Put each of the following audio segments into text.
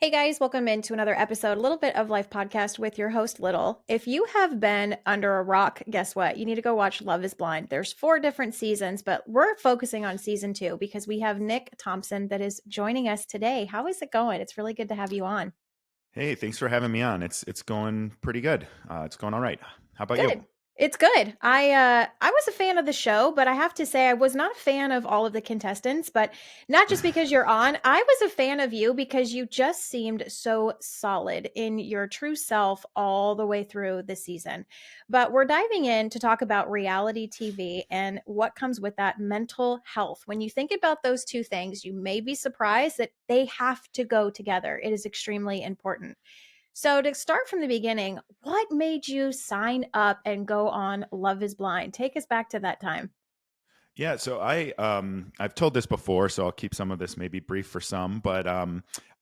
Hey guys, welcome into another episode, a little bit of Life Podcast with your host, Little. If you have been under a rock, guess what? You need to go watch Love is Blind. There's 4 different seasons, but we're focusing on season 2 because we have Nick Thompson that is joining us today. How is it going? It's really good to have you on. Hey, thanks for having me on. It's going pretty good. It's going all right. How about you? Good. It's good. I was a fan of the show, but I have to say I was not a fan of all of the contestants, but not just because you're on. I was a fan of you because you just seemed so solid in your true self all the way through the season. But we're diving in to talk about reality TV and what comes with that mental health. When you think about those two things, you may be surprised that they have to go together. It is extremely important. So, to start from the beginning, what made you sign up and go on Love is Blind? Take us back to that time. Yeah, so I've told this before, so I'll keep some of this maybe brief for some, but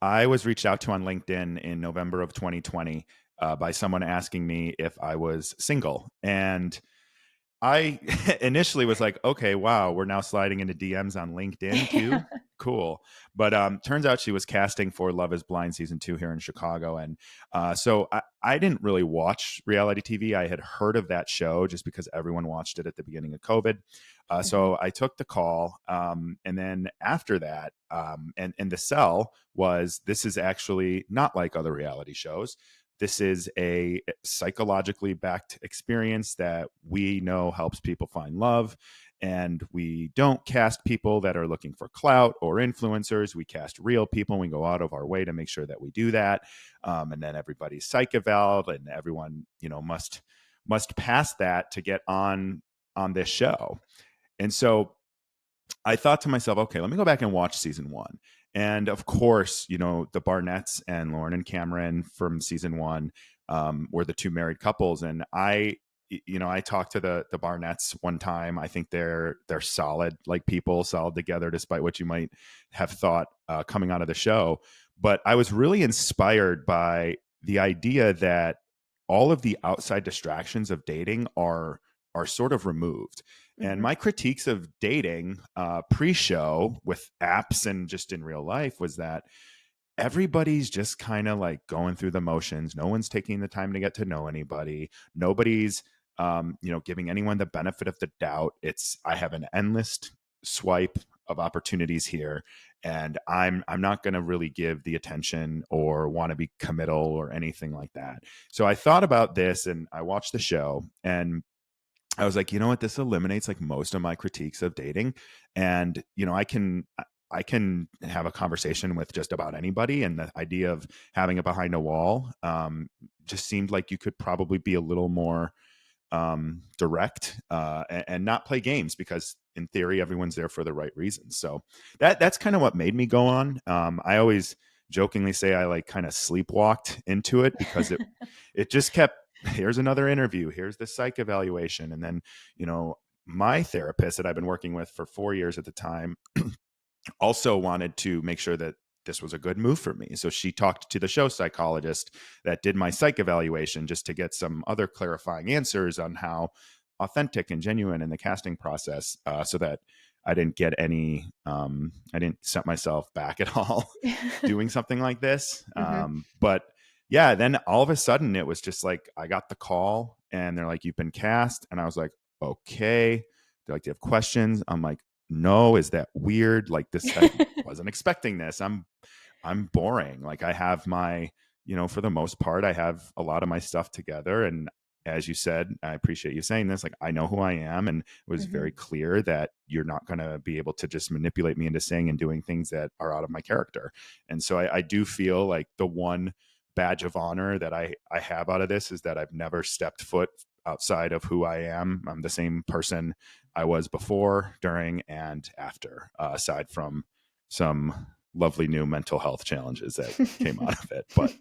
I was reached out to on LinkedIn in November of 2020 by someone asking me if I was single, and I initially was like, okay, wow, we're now sliding into DMs on LinkedIn too. Cool. But turns out she was casting for Love is Blind season 2 here in Chicago. And so I didn't really watch reality TV. I had heard of that show just because everyone watched it at the beginning of COVID. Mhm. So I took the call. And then after that, and the sell was this is actually not like other reality shows. This is a psychologically backed experience that we know helps people find love. And we don't cast people that are looking for clout or influencers. We cast real people. We go out of our way to make sure that we do that. And then everybody's psych eval, and everyone, must pass that to get on this show. And so I thought to myself, okay, let me go back and watch season 1. And of course, the Barnetts and Lauren and Cameron from season 1 were the two married couples. And I talked to the Barnetts one time. I think they're solid, like people, solid together, despite what you might have thought coming out of the show. But I was really inspired by the idea that all of the outside distractions of dating are sort of removed. And Mhm. my critiques of dating pre-show with apps and just in real life was that everybody's just kind of like going through the motions. No one's taking the time to get to know anybody. Nobody's giving anyone the benefit of the doubt. It's I have an endless swipe of opportunities here, and I'm not going to really give the attention or want to be committal or anything like that. So I thought about this and I watched the show, and I was like, you know what? This eliminates like most of my critiques of dating. And, I can have a conversation with just about anybody. And the idea of having it behind a wall just seemed like you could probably be a little more direct and not play games because in theory, everyone's there for the right reasons. So that's kind of what made me go on. I always jokingly say I like kind of sleepwalked into it because it just kept here's another interview, here's the psych evaluation, and then you know my therapist that I've been working with for 4 years at the time also wanted to make sure that this was a good move for me. So she talked to the show psychologist that did my psych evaluation just to get some other clarifying answers on how authentic and genuine in the casting process, so that I didn't get I didn't set myself back at all doing something like this. Mhm. But yeah, then all of a sudden it was just like I got the call and they're like, "You've been cast," and I was like, "Okay." They're like, "Do you have questions?" I'm like, "No, is that weird? Like this, I wasn't expecting this. I'm boring. Like I have my, for the most part, I have a lot of my stuff together. And as you said, I appreciate you saying this. Like I know who I am, and it was very Mhm. clear that you're not going to be able to just manipulate me into saying and doing things that are out of my character. And so I do feel like the one badge of honor that I have out of this is that I've never stepped foot outside of who I am. I'm the same person I was before, during, and after, aside from some lovely new mental health challenges that came out of it. But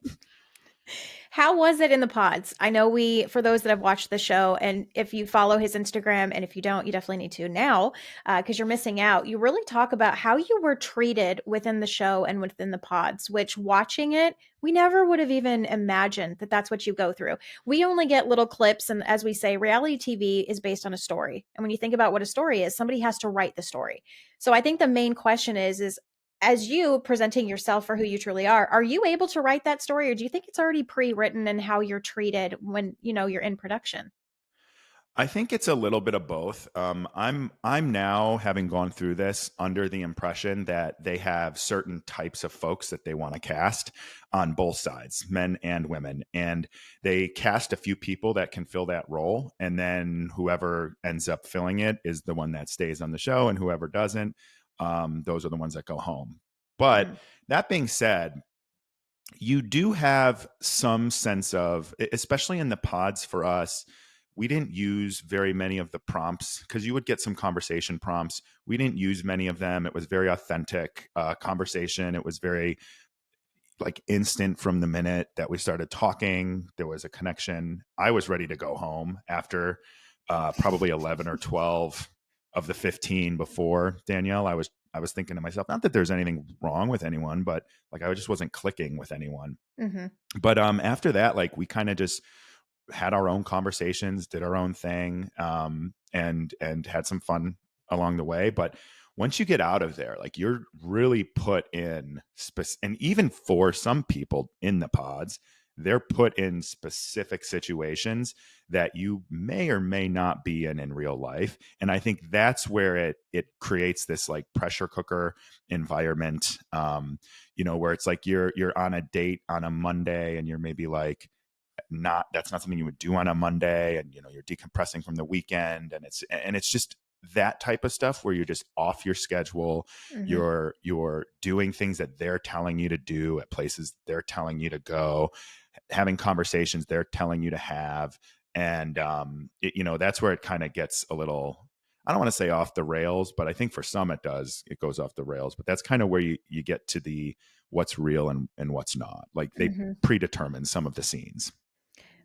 How was it in the pods? I know for those that have watched the show, and if you follow his Instagram, and if you don't, you definitely need to now, because you're missing out. You really talk about how you were treated within the show and within the pods, which watching it, we never would have even imagined that that's what you go through. We only get little clips. And as we say, reality TV is based on a story. And when you think about what a story is, somebody has to write the story. So I think the main question is as you presenting yourself for who you truly are you able to write that story, or do you think it's already pre-written in how you're treated when, you're in production? I think it's a little bit of both. I'm now, having gone through this, under the impression that they have certain types of folks that they want to cast on both sides, men and women, and they cast a few people that can fill that role, and then whoever ends up filling it is the one that stays on the show, and whoever doesn't, those are the ones that go home. But Mm, that being said, you do have some sense of, especially in the pods for us, we didn't use very many of the prompts because you would get some conversation prompts. We didn't use many of them. It was very authentic conversation. It was very like instant from the minute that we started talking. There was a connection. I was ready to go home after probably 11 or 12 of the 15 before Danielle. I was thinking to myself, not that there's anything wrong with anyone, but like I just wasn't clicking with anyone. mhm, But after that, like we kind of just had our own conversations, did our own thing, and had some fun along the way. But once you get out of there, like you're really put in, and even for some people in the pods, they're put in specific situations that you may or may not be in real life. And I think that's where it creates this like pressure cooker environment, where it's like you're on a date on a Monday and you're maybe like, not that's not something you would do on a Monday, and you're decompressing from the weekend, and it's just that type of stuff where you're just off your schedule. mhm, You're doing things that they're telling you to do at places they're telling you to go, having conversations they're telling you to have. And that's where it kind of gets a little, I don't want to say off the rails, but I think for some it goes off the rails. But that's kind of where you get to the what's real and what's not. Like they mhm. predetermine some of the scenes.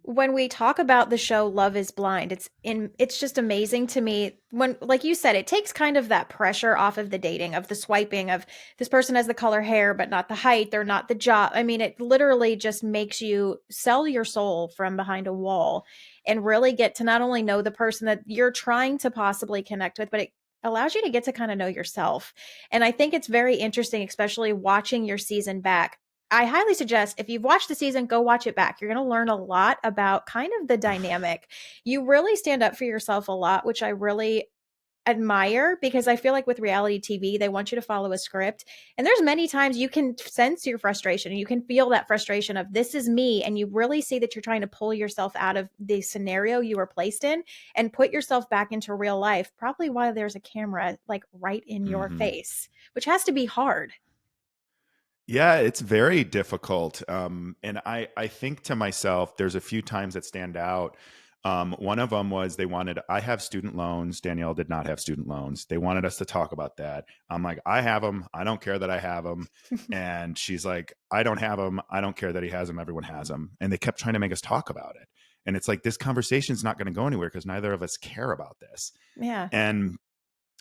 When we talk about the show Love is Blind, it's just amazing to me when, like you said, it takes kind of that pressure off of the dating, of the swiping, of this person has the color hair but not the height, or not the job. I mean, it literally just makes you sell your soul from behind a wall and really get to not only know the person that you're trying to possibly connect with, but it allows you to get to kind of know yourself. And I think it's very interesting, especially watching your season back. I highly suggest, if you've watched the season, go watch it back. You're going to learn a lot about kind of the dynamic. You really stand up for yourself a lot, which I really admire, because I feel like with reality TV, they want you to follow a script. And there's many times you can sense your frustration. You can feel that frustration of this is me. And you really see that you're trying to pull yourself out of the scenario you were placed in and put yourself back into real life, probably while there's a camera like right in your Hmm. face, which has to be hard. Yeah, it's very difficult. And I think to myself, there's a few times that stand out. One of them was I have student loans. Danielle did not have student loans. They wanted us to talk about that. I'm like, I have them. I don't care that I have them. And she's like, I don't have them. I don't care that he has them. Everyone has them. And they kept trying to make us talk about it. And it's like, this conversation's not going to go anywhere because neither of us care about this. Yeah. And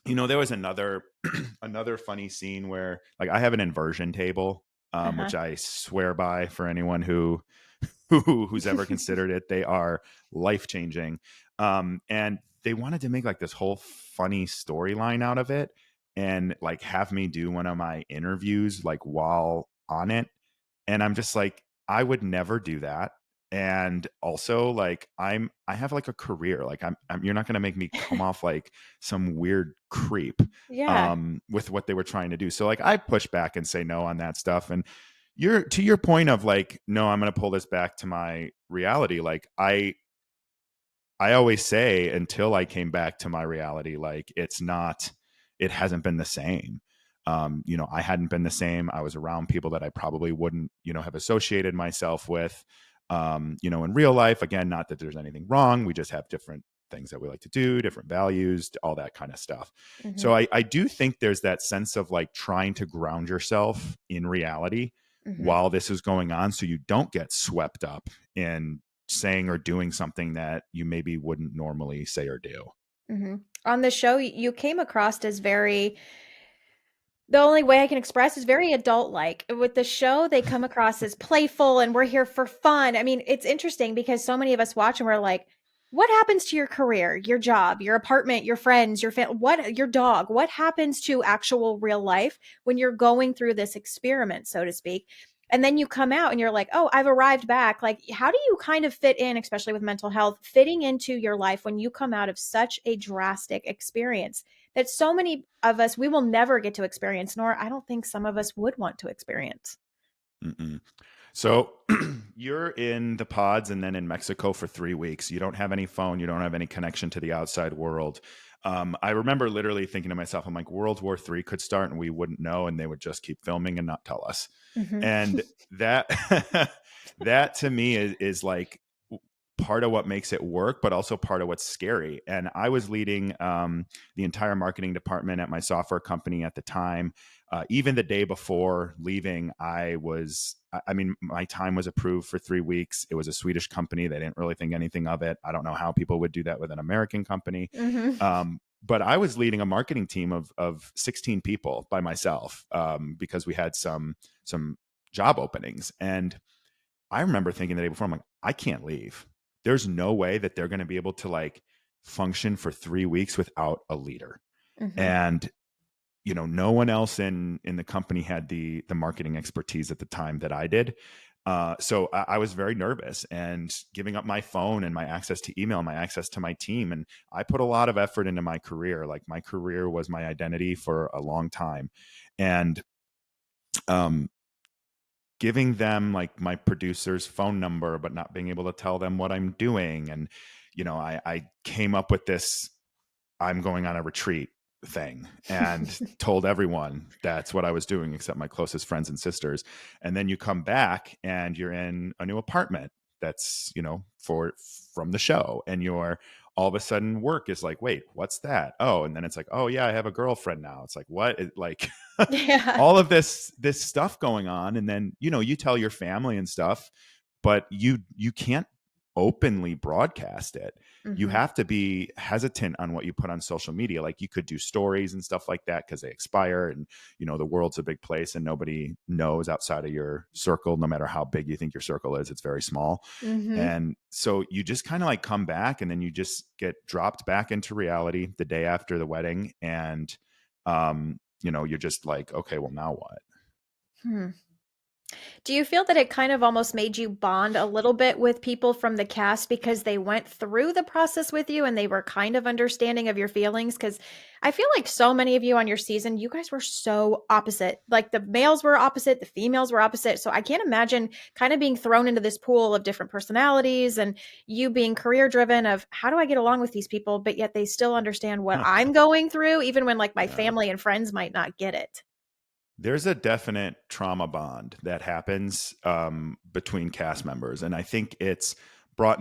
there was another another funny scene where like I have an inversion table, Uh-huh. which I swear by for anyone who's ever considered it. They are life changing, and they wanted to make like this whole funny storyline out of it, and like have me do one of my interviews like while on it. And I'm just like, I would never do that. And also like I have like a career. Like you're not going to make me come off like some weird creep Yeah. with what they were trying to do. So like I push back and say no on that stuff. And you're to your point of like, no, I'm going to pull this back to my reality. Like I always say, until I came back to my reality, like it hasn't been the same. I hadn't been the same. I was around people that I probably wouldn't, have associated myself with, in real life. Again, not that there's anything wrong. We just have different things that we like to do, different values, all that kind of stuff. Mhm. So I do think there's that sense of like trying to ground yourself in reality Mhm. while this is going on so you don't get swept up in saying or doing something that you maybe wouldn't normally say or do. Mhm. On the show, you came across as very, the only way I can express is very adult-like. With the show, they come across as playful and we're here for fun. I mean, it's interesting because so many of us watch and we're like, What happens to your career, your job, your apartment, your friends, your family, your dog? What happens to actual real life when you're going through this experiment, so to speak? And then you come out and you're like, oh, I've arrived back. Like, how do you kind of fit in, especially with mental health, fitting into your life when you come out of such a drastic experience that so many of us, we will never get to experience, nor I don't think some of us would want to experience? Mm-mm. So you're in the pods and then in Mexico for 3 weeks. You don't have any phone. You don't have any connection to the outside world. I remember literally thinking to myself, I'm like, World War III could start and we wouldn't know, and they would just keep filming and not tell us. Mm-hmm. And that that to me is like part of what makes it work, but also part of what's scary. And I was leading the entire marketing department at my software company at the time. Even the day before leaving, I mean, my time was approved for 3 weeks. It was a Swedish company. They didn't really think anything of it. I don't know how people would do that with an American company. Mm-hmm. But I was leading a marketing team of 16 people by myself because we had some job openings. And I remember thinking the day before, I'm like, I can't leave. There's no way that they're going to be able to like function for 3 weeks without a leader. Mm-hmm. And no one else in the company had the marketing expertise at the time that I did. So I was very nervous and giving up my phone and my access to email, my access to my team. And I put a lot of effort into my career. Like my career was my identity for a long time. And um, giving them like my producer's phone number, but not being able to tell them what I'm doing. And, I came up with this I'm going on a retreat thing and told everyone that's what I was doing except my closest friends and sisters. And then you come back and you're in a new apartment that's, from the show, and you're all of a sudden work is like, wait, what's that? Oh, and then it's like, oh yeah, I have a girlfriend now. It's like, what? Like Yeah. all of this stuff going on. And then, you tell your family and stuff, but you can't openly broadcast it. You Mm-hmm. have to be hesitant on what you put on social media. Like you could do stories and stuff like that because they expire, and the world's a big place and nobody knows outside of your circle. No matter how big you think your circle is, it's very small. Mm-hmm. And so you just kind of like come back, and then you just get dropped back into reality the day after the wedding. And you're just like, okay, well, now what? Hmm. Do you feel that it kind of almost made you bond a little bit with people from the cast because they went through the process with you and they were kind of understanding of your feelings? Because I feel like so many of you on your season, you guys were so opposite. Like the males were opposite, the females were opposite. So I can't imagine kind of being thrown into this pool of different personalities and you being career driven of how do I get along with these people, but yet they still understand what I'm going through, even when like my Yeah. family and friends might not get it. There's a definite trauma bond that happens between cast members, and I think it's brought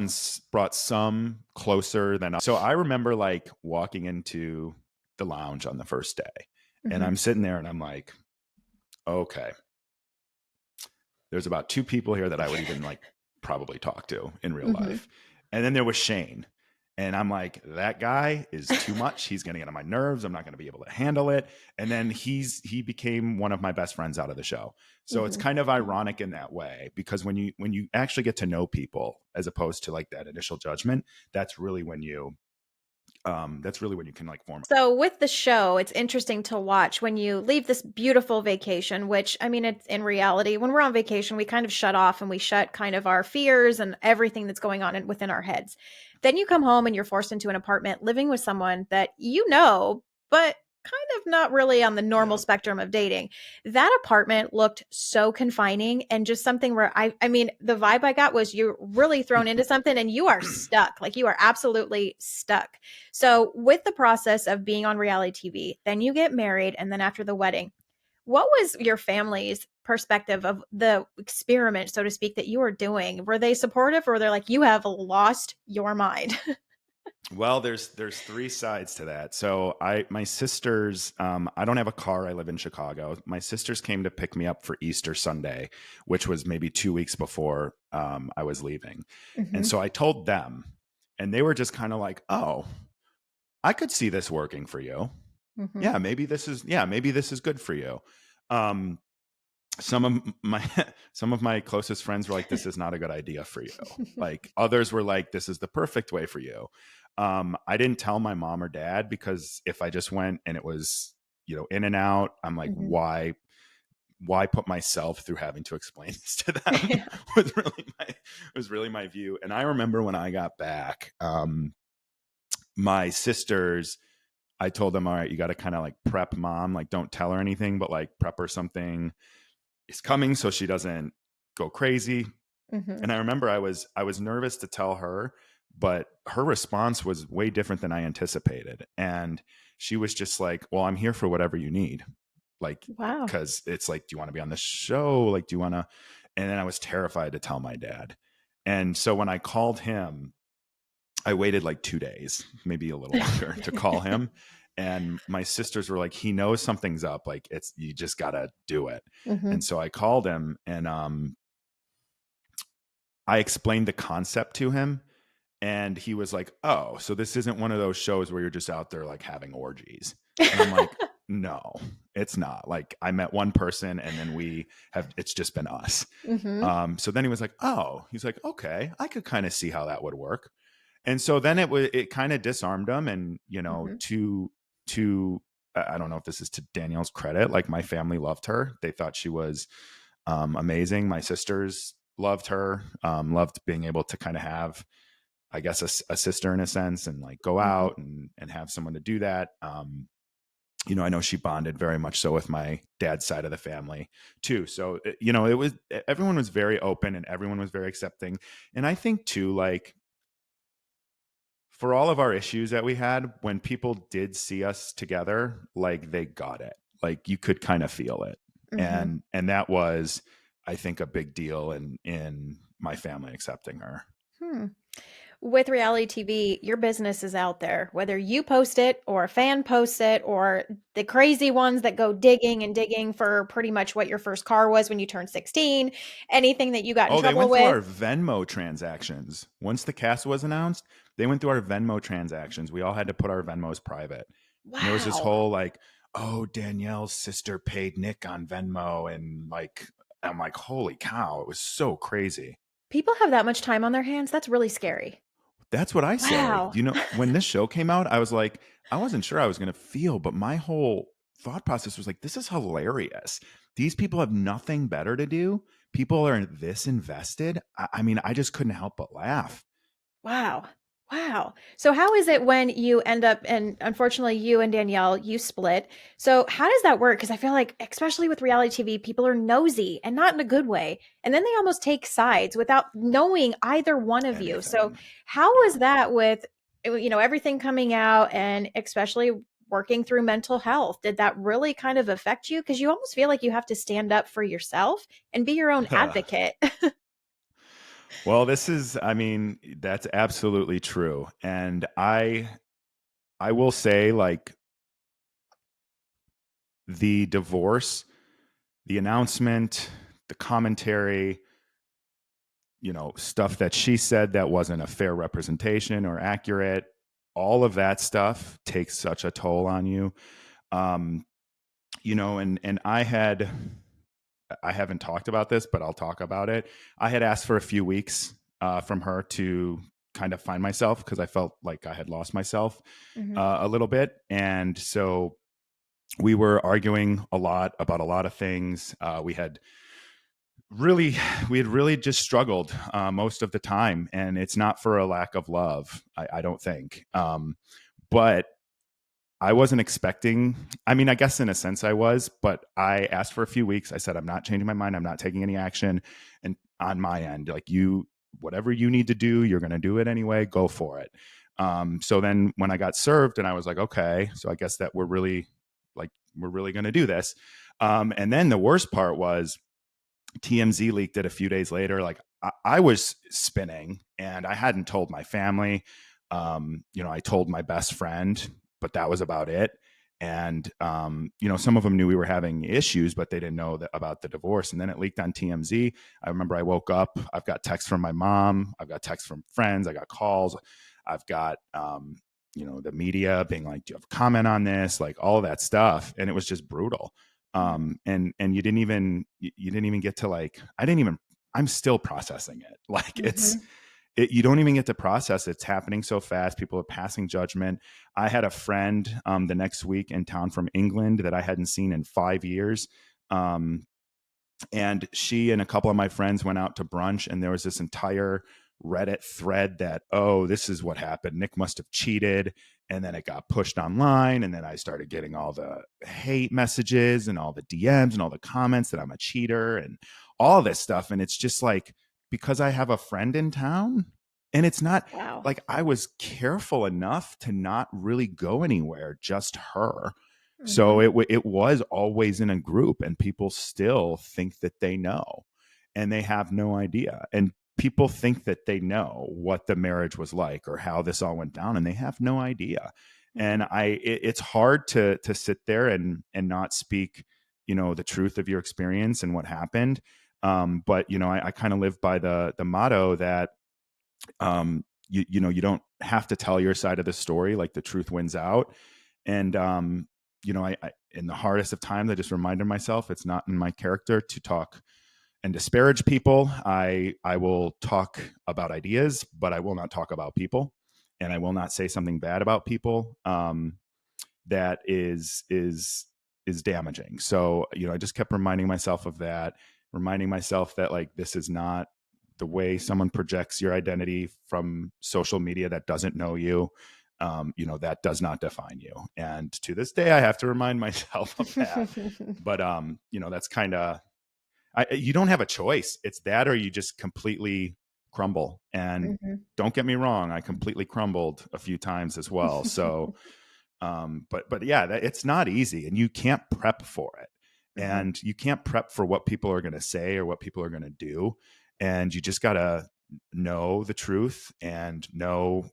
some closer than. So I remember like walking into the lounge on the first day, and Mm-hmm. I'm sitting there, and I'm like, okay, there's about two people here that I would even like probably talk to in real Mm-hmm. life, and then there was Shane. And I'm like, that guy is too much. He's going to get on my nerves. I'm not going to be able to handle it. And then he became one of my best friends out of the show. So it's Mm-hmm. kind of ironic in that way, because when you actually get to know people as opposed to like that initial judgment, that's really when you can like form. So with the show, it's interesting to watch when you leave this beautiful vacation, which I mean, it's in reality, when we're on vacation, we kind of shut off and we shut kind of our fears and everything that's going on within our heads. Then you come home and you're forced into an apartment living with someone that you know, but kind of not really on the normal Yeah. spectrum of dating. That apartment looked so confining and just something where I mean, the vibe I got was you're really thrown into something and you are stuck. Like you are absolutely stuck. So, with the process of being on reality TV, then you get married, and then after the wedding, what was your family's perspective of the experiment, so to speak, that you were doing? Were they supportive, or they're like, "You have lost your mind"? Well, there's three sides to that. So my sisters, I don't have a car. I live in Chicago. My sisters came to pick me up for Easter Sunday, which was maybe 2 weeks before I was leaving. And Hmm. so I told them, and they were just kind of like, "Oh, I could see this working for you. Hmm. Yeah, maybe this is good for you." Um, some of my some of my closest friends were like, this is not a good idea for you. Like others were like, this is the perfect way for you. I didn't tell my mom or dad because if I just went and it was, in and out, I'm like, Mhm. why put myself through having to explain this to them? Yeah. Was really my view. And I remember when I got back, my sisters, I told them, all right, you got to kind of like prep mom, like don't tell her anything, but like prep her something is coming so she doesn't go crazy. Mhm. And I remember I was nervous to tell her, but her response was way different than I anticipated. And she was just like, well, I'm here for whatever you need. Like, Wow. because it's like, do you want to be on the show? Like, do you want to? And then I was terrified to tell my dad. And so when I called him, I waited like 2 days, maybe a little longer to call him. And my sisters were like, he knows something's up. Like it's, you just got to do it. And Mhm. so I called him and I explained the concept to him and he was like, oh, so this isn't one of those shows where you're just out there like having orgies. And I'm like, no, it's not. Like I met one person and then it's just been us. Mhm. So then he was like, oh, he's like, okay, I could kind of see how that would work. And so then it kind of disarmed him. And, Mhm. to, I don't know if this is to Danielle's credit, like my family loved her. They thought she was amazing. My sisters loved her, loved being able to kind of have, I guess, a sister in a sense and like go Mhm. out and have someone to do that. I know she bonded very much so with my dad's side of the family too. So, it was, everyone was very open and everyone was very accepting. And I think too, like for all of our issues that we had, when people did see us together, like they got it, like you could kind of feel it. Mhm. And that was, I think, a big deal in my family accepting her. Hmm. With reality TV, your business is out there, whether you post it or a fan posts it or the crazy ones that go digging and digging for pretty much what your first car was when you turned 16, anything that you got in Oh, they trouble went through with. our Venmo transactions. Once the cast was announced, they went through our Venmo transactions. We all had to put our Venmos private. And there was this Wow. whole like, oh, Danielle's sister paid Nick on Venmo. And like, I'm like, holy cow, it was so crazy. People have that much time on their hands. That's really scary. That's what I say. Wow. When this show came out, I was like, I wasn't sure I was going to feel, but my whole thought process was like, this is hilarious. These people have nothing better to do. People are this invested. I mean, I just couldn't help but laugh. Wow. Wow. So how is it when you end up and unfortunately you and Danielle, you split. So how does that work? Because I feel like, especially with reality TV, people are nosy and not in a good way. And then they almost take sides without knowing either one of you. So Anything. how was Yeah. that with everything coming out and especially working through mental health? Did that really kind of affect you? Because you almost feel like you have to stand up for yourself and be your own advocate. Well, I mean, that's absolutely true. And I will say like the divorce, the announcement, the commentary, stuff that she said that wasn't a fair representation or accurate, all of that stuff takes such a toll on you. Um, and I haven't talked about this, but I'll talk about it. I had asked for a few weeks from her to kind of find myself because I felt like I had lost myself Mhm. a little bit. And so we were arguing a lot about a lot of things. Really we had really just struggled most of the time, and it's not for a lack of love, I don't think, but I wasn't expecting, I mean, I guess in a sense I was, but I asked for a few weeks. I said, I'm not changing my mind, I'm not taking any action. And on my end, like, whatever you need to do, you're going to do it anyway, go for it. So then when I got served and I was like, okay, so I guess that we're really going to do this. And then the worst part was TMZ leaked it a few days later. Like I was spinning and I hadn't told my family. I told my best friend, but that was about it. And, some of them knew we were having issues, but they didn't know about the divorce. And then it leaked on TMZ. I remember I woke up, I've got texts from my mom, I've got texts from friends, I got calls, I've got, the media being like, do you have a comment on this? Like all of that stuff. And it was just brutal. And you didn't even get to like, I'm still processing it. Like Mhm. you don't even get to process it. It's happening so fast. People are passing judgment. I had a friend the next week in town from England that I hadn't seen in 5 years. Um, and she and a couple of my friends went out to brunch, and there was this entire Reddit thread that, oh, this is what happened, Nick must have cheated. And then it got pushed online, and then I started getting all the hate messages and all the DMs and all the comments that I'm a cheater and all this stuff. And it's just like, because I have a friend in town, and it's not Wow. like I was careful enough to not really go anywhere, just her. So Mhm. it was always in a group, and people still think that they know, and they have no idea. And people think that they know what the marriage was like or how this all went down, and they have no idea. And Mhm. it's hard to sit there and not speak, the truth of your experience and what happened. But I kind of live by the motto that you don't have to tell your side of the story. Like, the truth wins out. And I in the hardest of times, I just reminded myself it's not in my character to talk and disparage people. I will talk about ideas, but I will not talk about people, and I will not say something bad about people that is damaging. So I just kept reminding myself of that, reminding myself that, like, this is not the way someone projects your identity from social media that doesn't know you. That does not define you. And to this day, I have to remind myself of that. But that's kind of, you don't have a choice. It's that, or you just completely crumble. And Mhm. don't get me wrong, I completely crumbled a few times as well. So but yeah, it's not easy, and you can't prep for it. Mhm. And you can't prep for what people are going to say or what people are going to do. And you just got to know the truth, and know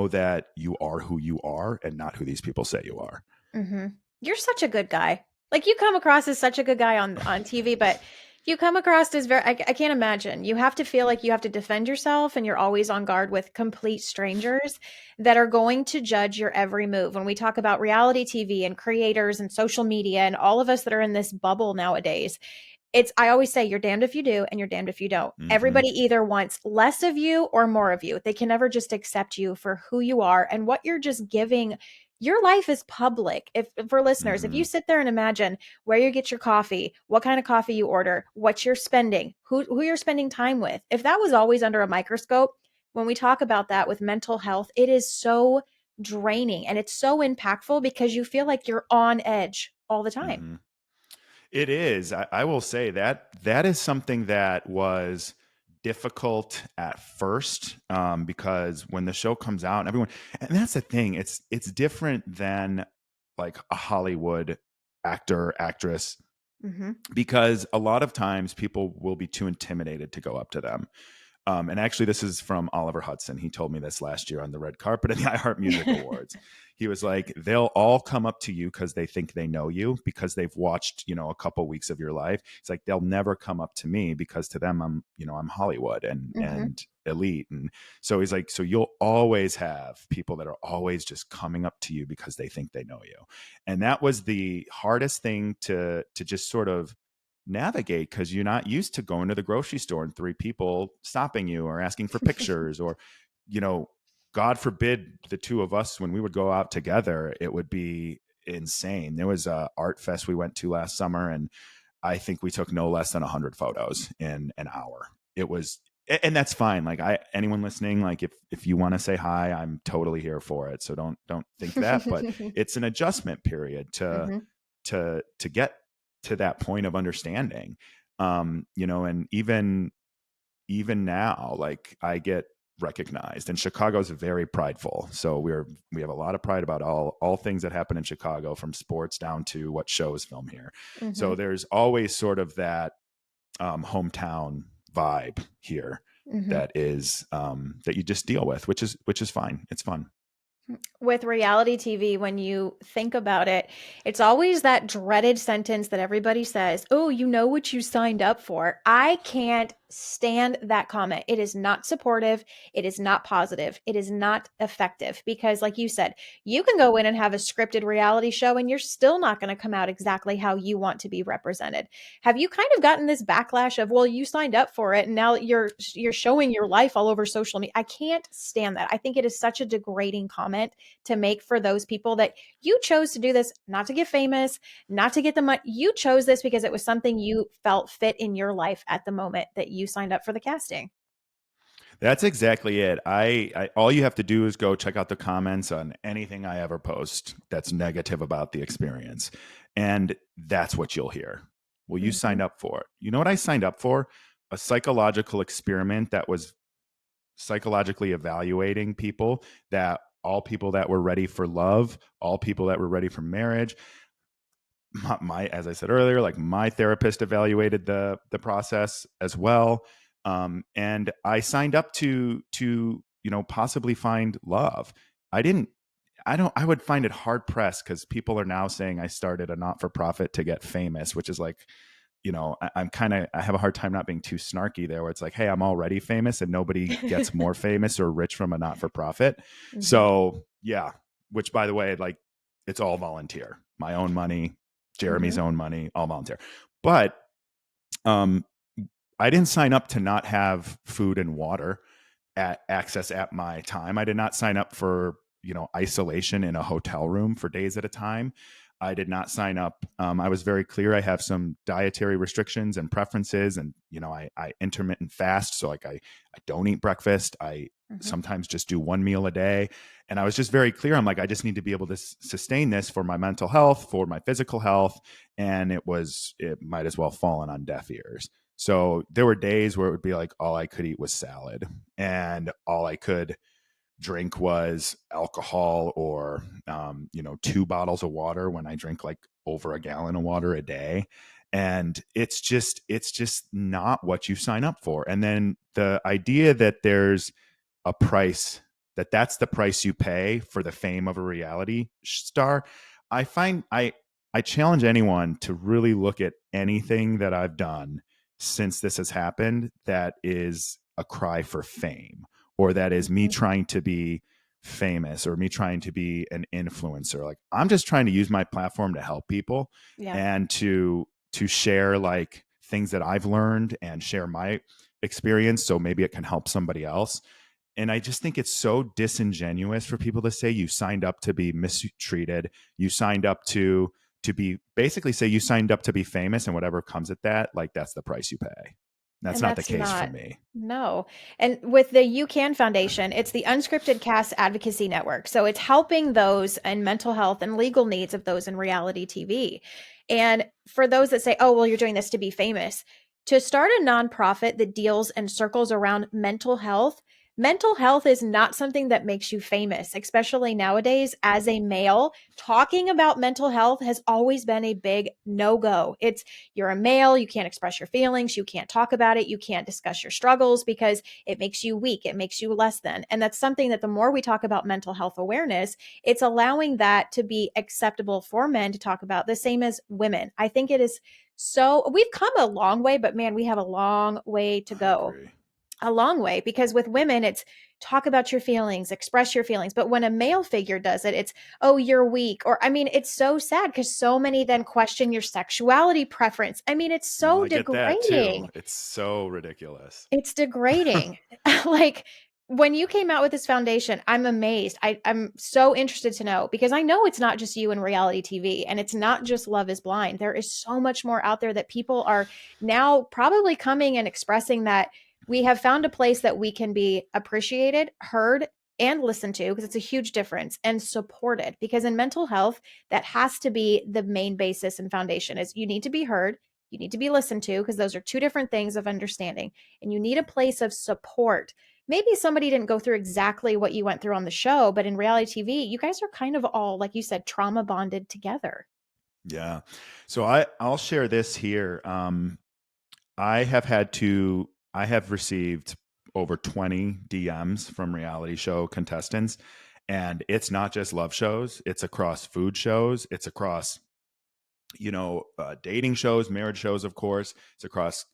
that you are who you are and not who these people say you are. Mhm. You're such a good guy. Like, you come across as such a good guy on TV, but you come across as I can't imagine. You have to feel like you have to defend yourself, and you're always on guard with complete strangers that are going to judge your every move. When we talk about reality TV and creators and social media and all of us that are in this bubble nowadays, I always say you're damned if you do and you're damned if you don't. Hmm. Everybody either wants less of you or more of you. They can never just accept you for who you are and what you're just giving. Your life is public. If for listeners, if you Hmm. sit there and imagine where you get your coffee, what kind of coffee you order, what you're spending, who you're spending time with, if that was always under a microscope, when we talk about that with mental health, it is so draining and it's so impactful because you feel like you're on edge all the time. Hmm. It is. I will say that that is something that was difficult at first, because when the show comes out, and that's the thing, it's different than like a Hollywood actor, actress, Mhm. because a lot of times people will be too intimidated to go up to them. And actually, this is from Oliver Hudson. He told me this last year on the red carpet at the iHeart Music Awards. He was like, they'll all come up to you because they think they know you, because they've watched, a couple weeks of your life. It's like, they'll never come up to me because to them, I'm Hollywood and Mhm. elite. And so he's like, so you'll always have people that are always just coming up to you because they think they know you. And that was the hardest thing to just sort of navigate, because you're not used to going to the grocery store and three people stopping you or asking for pictures, or you know god forbid the two of us, when we would go out together, it would be insane. There was a art fest we went to last summer, and I think we took no less than 100 photos in an hour. It was, and that's fine. Like, anyone listening, like, if you want to say hi, I'm totally here for it. So don't think that. But it's an adjustment period to Mhm. get to that point of understanding. And even now, like, I get recognized, and Chicago's very prideful. So we have a lot of pride about all things that happen in Chicago, from sports down to what shows film here. So Mhm. there's always sort of that hometown vibe here Mhm. that is that you just deal with, which is fine. It's fun. With reality TV, when you think about it, it's always that dreaded sentence that everybody says, "Oh, you know what you signed up for." I can't stand that comment. It is not supportive. It is not positive. It is not effective because, like you said, you can go in and have a scripted reality show and you're still not going to come out exactly how you want to be represented. Have you kind of gotten this backlash of, well, you signed up for it and now you're showing your life all over social media? I can't stand that. I think it is such a degrading comment to make for those people that you chose to do this not to get famous, not to get the money. You chose this because it was something you felt fit in your life at the moment that you signed up for the casting. That's exactly it. I all you have to do is go check out the comments on anything I ever post that's negative about the experience. And that's what you'll hear. Well, you Mm-hmm. signed up for it. You know what I signed up for? A psychological experiment that was psychologically evaluating people that were ready for love, all people that were ready for marriage. My as I said earlier, like my therapist evaluated the process as well, and I signed up to possibly find love. I didn't. I don't. I would find it hard pressed because people are now saying I started a not for profit to get famous, which is like I'm kind of I have a hard time not being too snarky there, where it's like, hey, I'm already famous and nobody gets more famous or rich from a not for profit. Mm-hmm. So yeah, which by the way, like it's all volunteer, my own money, Mm-hmm. Jeremy's own money, all volunteer. But um, I didn't sign up to not have food and water at access at my time. I did not sign up for isolation in a hotel room for days at a time. I did not sign up. I was very clear. I have some dietary restrictions and preferences, and I intermittent fast. So like I don't eat breakfast. I Mm-hmm. sometimes just do one meal a day, and I was just very clear. I'm like, I just need to be able to sustain this for my mental health, for my physical health, and it might as well fallen on deaf ears. So there were days where it would be like all I could eat was salad and all I could drink was alcohol or 2 bottles of water when I drink like over a gallon of water a day. And it's just not what you sign up for. And then the idea that there's a price, that's the price you pay for the fame of a reality star. I challenge anyone to really look at anything that I've done since this has happened that is a cry for fame, or that is me Mm-hmm. trying to be famous or me trying to be an influencer. Like I'm just trying to use my platform to help people Yeah. and to share like things that I've learned and share my experience so maybe it can help somebody else. And I just think it's so disingenuous for people to say you signed up to be mistreated, you signed up to be basically say you signed up to be famous, and whatever comes at that, like that's the price you pay. That's And not the that's case for not, me. no. And with the UCan Foundation, it's the Unscripted Cast Advocacy Network. So it's helping those and mental health and legal needs of those in reality TV. And for those that say, oh, well, you're doing this to be famous, to start a nonprofit that deals and circles around mental health is not something that makes you famous, especially nowadays as a male. Talking about mental health has always been a big no go. It's you're a male, you can't express your feelings, you can't talk about it, you can't discuss your struggles because it makes you weak, it makes you less than. And that's something that the more we talk about mental health awareness, it's allowing that to be acceptable for men to talk about, the same as women. I think it is so, we've come a long way, but man, we have a long way to I go. agree. A long way, because with women it's talk about your feelings, express your feelings, but when a male figure does it, it's, oh, you're weak. Or I mean, it's so sad because so many then question your sexuality preference. I mean, it's Well, so I get that too. degrading. It's so ridiculous. It's degrading. Like when you came out with this foundation, I'm amazed. I'm so interested to know because I know it's not just you in reality TV and it's not just Love is Blind. There is so much more out there that people are now probably coming and expressing that we have found a place that we can be appreciated, heard, and listened to, because it's a huge difference, and supported. Because in mental health, that has to be the main basis and foundation is you need to be heard, you need to be listened to, because those are two different things of understanding, and you need a place of support. Maybe somebody didn't go through exactly what you went through on the show, but in reality TV, you guys are kind of all, like you said, trauma bonded together. Yeah. So I'll share this here. I have received over 20 DMs from reality show contestants, And it's not just love shows, it's across food shows, it's across dating shows, marriage shows, of course. It's across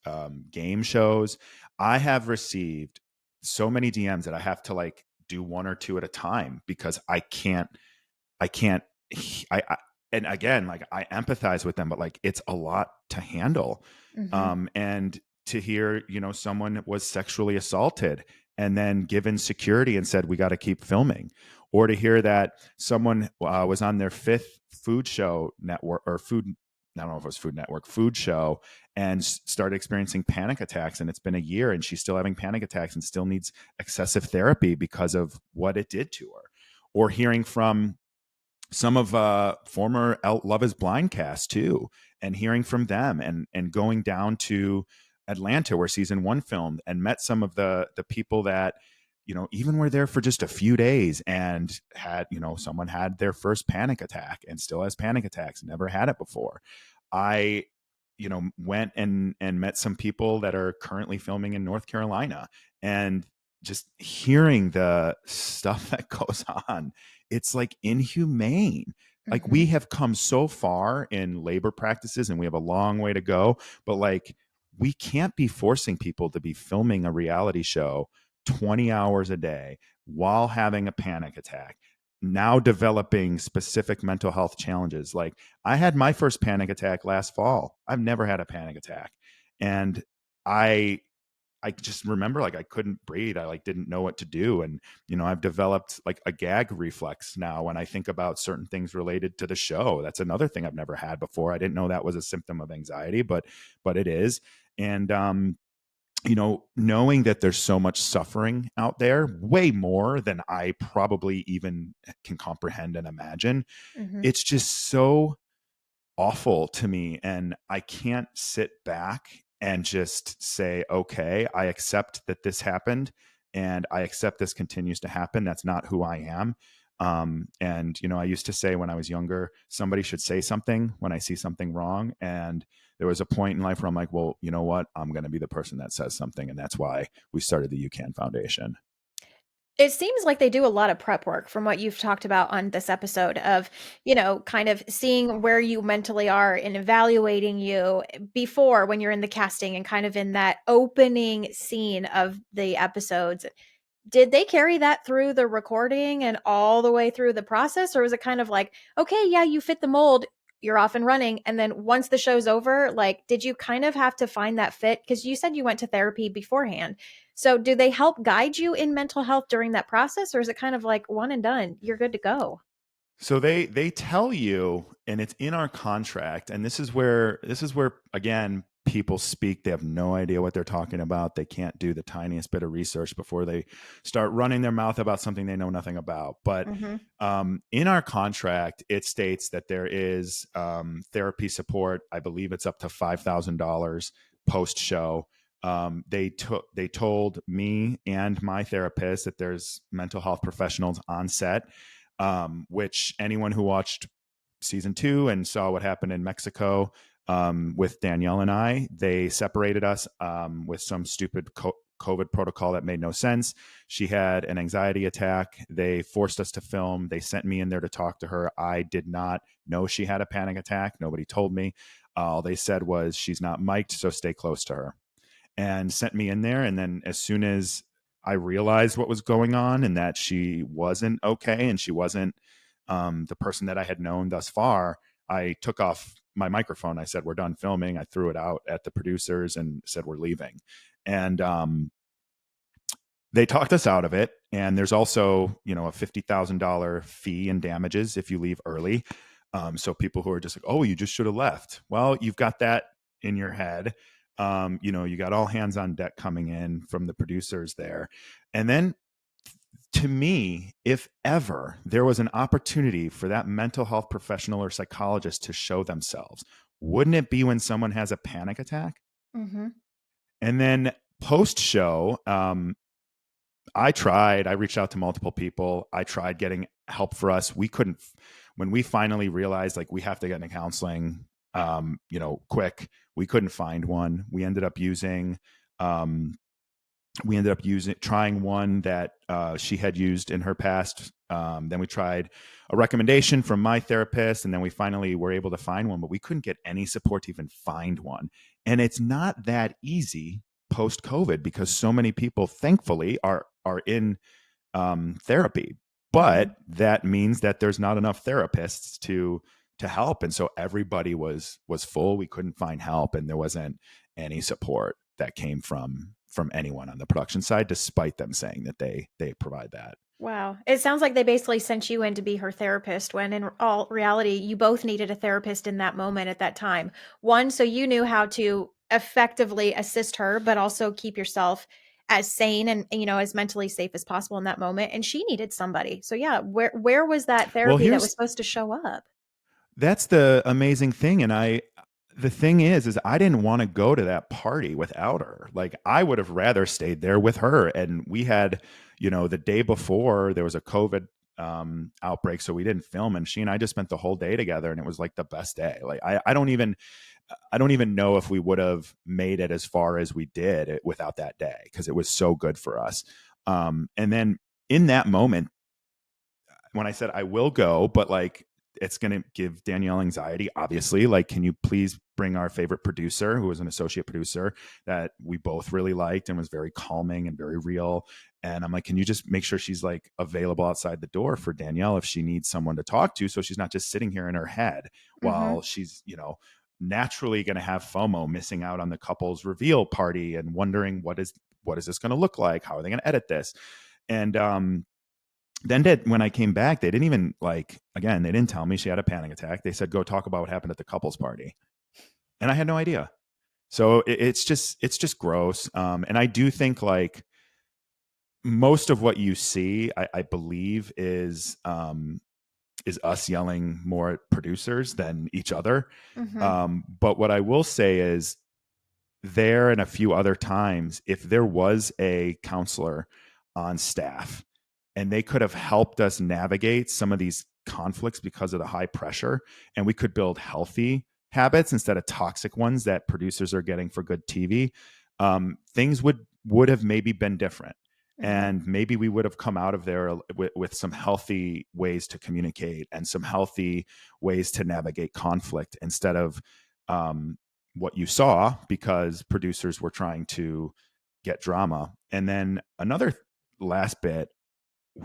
game shows. I have received so many DMs that I have to like do one or two at a time because I can't, I and again, like I empathize with them, but like it's a lot to handle. Mhm. And to hear, someone was sexually assaulted and then given security and said, we got to keep filming. Or to hear that someone was on their fifth food show network or food, I don't know if it was Food Network, food show, and started experiencing panic attacks. And it's been a year and she's still having panic attacks and still needs excessive therapy because of what it did to her. Or hearing from some of former Love Is Blind cast too, and hearing from them, and going down to Atlanta where season one filmed, and met some of the people that even were there for just a few days and had someone had their first panic attack and still has panic attacks, never had it before. I went and met some people that are currently filming in North Carolina, and just hearing the stuff that goes on, it's like inhumane. Like we Mhm. have come so far in labor practices and we have a long way to go, but like we can't be forcing people to be filming a reality show 20 hours a day while having a panic attack, now developing specific mental health challenges. Like I had my first panic attack last fall. I've never had a panic attack. And I I just remember like I couldn't breathe. I like didn't know what to do. And, I've developed like a gag reflex now when I think about certain things related to the show. That's another thing I've never had before. I didn't know that was a symptom of anxiety, but it is. And knowing that there's so much suffering out there, way more than I probably even can comprehend and imagine. Mhm. It's just so awful to me, and I can't sit back and just say, okay, I accept that this happened and I accept this continues to happen. That's not who I am. And I used to say when I was younger, somebody should say something when I see something wrong. And there was a point in life where I'm like, well, you know what, I'm going to be the person that says something. And that's why we started the UCan Foundation. It seems like they do a lot of prep work from what you've talked about on this episode of, kind of seeing where you mentally are and evaluating you before when you're in the casting and kind of in that opening scene of the episodes. Did they carry that through the recording and all the way through the process? Or was it kind of like, okay, yeah, you fit the mold, you're off and running. And then once the show's over, like, did you kind of have to find that fit? Because you said you went to therapy beforehand. So do they help guide you in mental health during that process? Or is it kind of like one and done? You're good to go. So they tell you, and it's in our contract, and this is where again people speak. They have no idea what they're talking about. They can't do the tiniest bit of research before they start running their mouth about something they know nothing about. But Mm-hmm. in our contract, it states that there is therapy support. I believe it's up to $5,000 post show. They told me and my therapist that there's mental health professionals on set, which anyone who watched season two and saw what happened in Mexico with Danielle and I, they separated us with some stupid COVID protocol that made no sense. She had an anxiety attack. They forced us to film. They sent me in there to talk to her. I did not know she had a panic attack. Nobody told me. All they said was, she's not mic'd, so stay close to her, and sent me in there. And then as soon as I realized what was going on and that she wasn't okay and she wasn't the person that I had known thus far, I took off my microphone. I said, we're done filming. I threw it out at the producers and said, we're leaving. And they talked us out of it. And there's also, a $50,000 fee in damages if you leave early. So people who are just like, oh, you just should have left. Well, you've got that in your head. You got all hands on deck coming in from the producers there. And then to me, if ever there was an opportunity for that mental health professional or psychologist to show themselves, wouldn't it be when someone has a panic attack? Mm-hmm. And then post show, I reached out to multiple people. I tried getting help for us. We couldn't, when we finally realized like we have to get into counseling, quick, we couldn't find one. We ended up using, um, We ended up trying one that she had used in her past. Then we tried a recommendation from my therapist, and then we finally were able to find one, but we couldn't get any support to even find one. And it's not that easy post COVID because so many people, thankfully, are in therapy. Mm-hmm. But that means that there's not enough therapists to help, and so everybody was full. We couldn't find help, and there wasn't any support that came from anyone on the production side, despite them saying that they provide that. Wow. It sounds like they basically sent you in to be her therapist when in all reality, you both needed a therapist in that moment at that time. One, so you knew how to effectively assist her, but also keep yourself as sane and as mentally safe as possible in that moment. And she needed somebody. So yeah, where was that Well, therapy that was here's supposed to show up? that's the amazing thing, and the thing is I didn't want to go to that party without her. Like, I would have rather stayed there with her. And we had, the day before there was a COVID outbreak, so we didn't film, and she and I just spent the whole day together, and it was like the best day. Like, I don't even know if we would have made it as far as we did without that day, because it was so good for us. And then in that moment, when I said I will go, but like, it's going to give Danielle anxiety, obviously. Like, can you please bring our favorite producer, who was an associate producer that we both really liked and was very calming and very real? And I'm like, can you just make sure she's like available outside the door for Danielle if she needs someone to talk to, so she's not just sitting here in her head Mm-hmm. while she's, naturally going to have FOMO, missing out on the couple's reveal party and wondering what is this going to look like? How are they going to edit this? And then when I came back, they didn't even like, again, they didn't tell me she had a panic attack. They said, go talk about what happened at the couples party. And I had no idea. So it's just gross. And I do think like most of what you see, I believe is us yelling more at producers than each other. Mm-hmm. But what I will say is, there and a few other times, if there was a counselor on staff and they could have helped us navigate some of these conflicts because of the high pressure, and we could build healthy habits instead of toxic ones that producers are getting for good TV, things would have maybe been different. Mm-hmm. And maybe we would have come out of there with some healthy ways to communicate and some healthy ways to navigate conflict, instead of what you saw, because producers were trying to get drama. And then another last bit,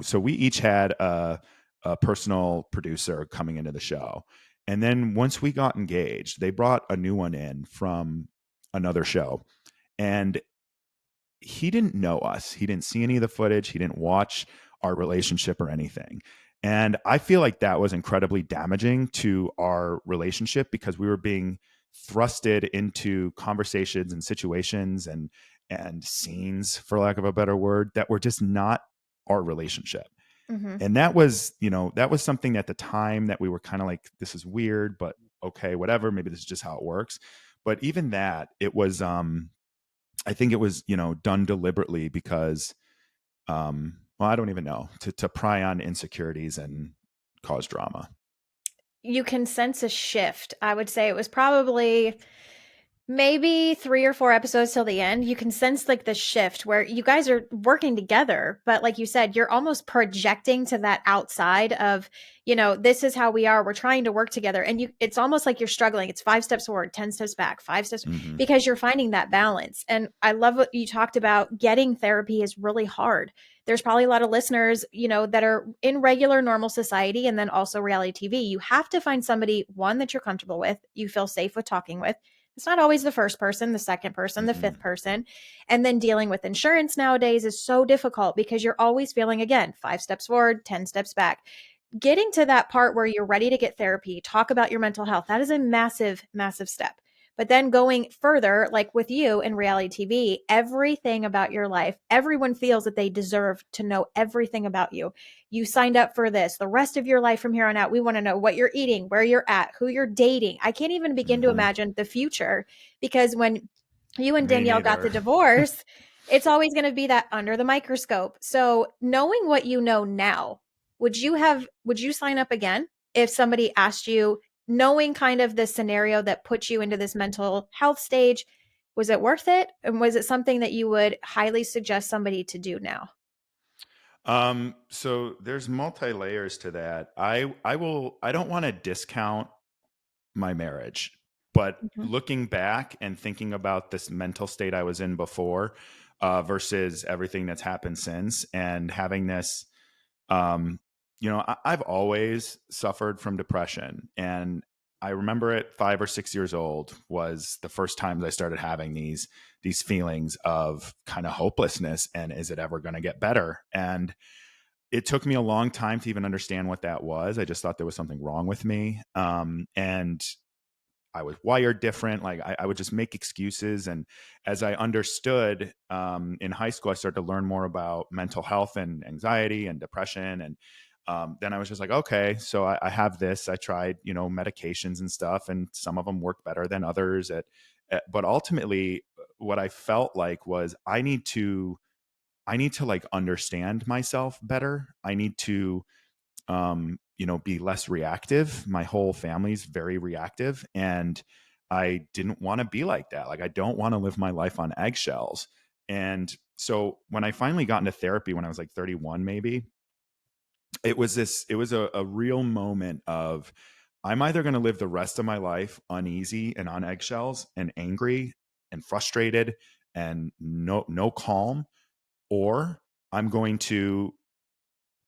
so we each had a personal producer coming into the show. And then once we got engaged, they brought a new one in from another show. And he didn't know us. He didn't see any of the footage. He didn't watch our relationship or anything. And I feel like that was incredibly damaging to our relationship, because we were being thrusted into conversations and situations and scenes, for lack of a better word, that were just not our relationship. Mm-hmm. And that was something at the time that we were kind of like, this is weird, but okay, whatever, maybe this is just how it works. But even that, it was I think it was, done deliberately, because well, I don't even know, to pry on insecurities and cause drama. You can sense a shift. I would say it was probably maybe 3 or 4 episodes till the end. You can sense, like, the shift where you guys are working together, but like you said, you're almost projecting to that outside of, "This is how we are, we're trying to work together," and it's almost like you're struggling. It's 5 steps forward, 10 steps back, 5 steps, Mm-hmm. because you're finding that balance, and I love what you talked about. Getting therapy is really hard. There's probably a lot of listeners, that are in regular, normal society and then also reality TV. You have to find somebody, one, that you're comfortable with, you feel safe with talking with. It's not always the first person, the second person, the Mm-hmm. fifth person. And then dealing with insurance nowadays is so difficult because you're always feeling, again, 5 steps forward, 10 steps back. Getting to that part where you're ready to get therapy, talk about your mental health, that is a massive, massive step. But then going further, like with you in reality TV, everything about your life, everyone feels that they deserve to know everything about you. You signed up for this. The rest of your life from here on out, we want to know what you're eating, where you're at, who you're dating. I can't even begin to Mm-hmm. imagine the future, because when you and Me Danielle got the neither. divorce, it's always going to be that under the microscope. So, knowing what you know now, would you sign up again if somebody asked you, knowing kind of the scenario that puts you into this mental health stage, Was it worth it? And was it something that you would highly suggest somebody to do now? So there's multi layers to that. I don't want to discount my marriage, but Mhm. looking back and thinking about this mental state I was in before, versus everything that's happened since, and having this, um, I've always suffered from depression, and I remember at 5 or 6 years old was the first times I started having these feelings of kind of hopelessness, and is it ever going to get better? And it took me a long time to even understand what that was. I just thought there was something wrong with me. And I was wired different. Like I would just make excuses. And as I understood, in high school, I started to learn more about mental health and anxiety and depression. And then I was just like, okay, so I have this. I tried, medications and stuff, and some of them worked better than others. But ultimately, what I felt like was I need to like understand myself better. I need to, be less reactive. My whole family's very reactive, and I didn't want to be like that. Like, I don't want to live my life on eggshells. And so when I finally got into therapy when I was like 31, maybe, it was a real moment of, I'm either going to live the rest of my life uneasy and on eggshells and angry and frustrated and no calm, or I'm going to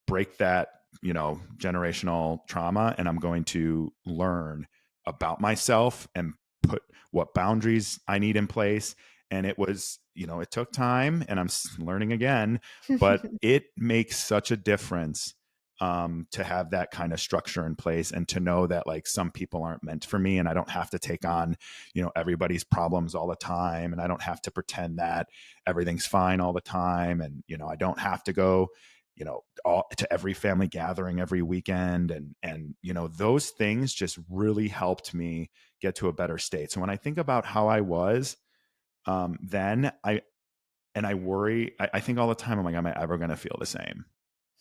break that, generational trauma, and I'm going to learn about myself and put what boundaries I need in place. And it was, it took time, and I'm learning again, but it makes such a difference, to have that kind of structure in place, and to know that like some people aren't meant for me, and I don't have to take on, everybody's problems all the time, and I don't have to pretend that everything's fine all the time, and I don't have to go, all to every family gathering every weekend, and those things just really helped me get to a better state. So when I think about how I was, then I worry, I think all the time, I'm like, am I ever going to feel the same?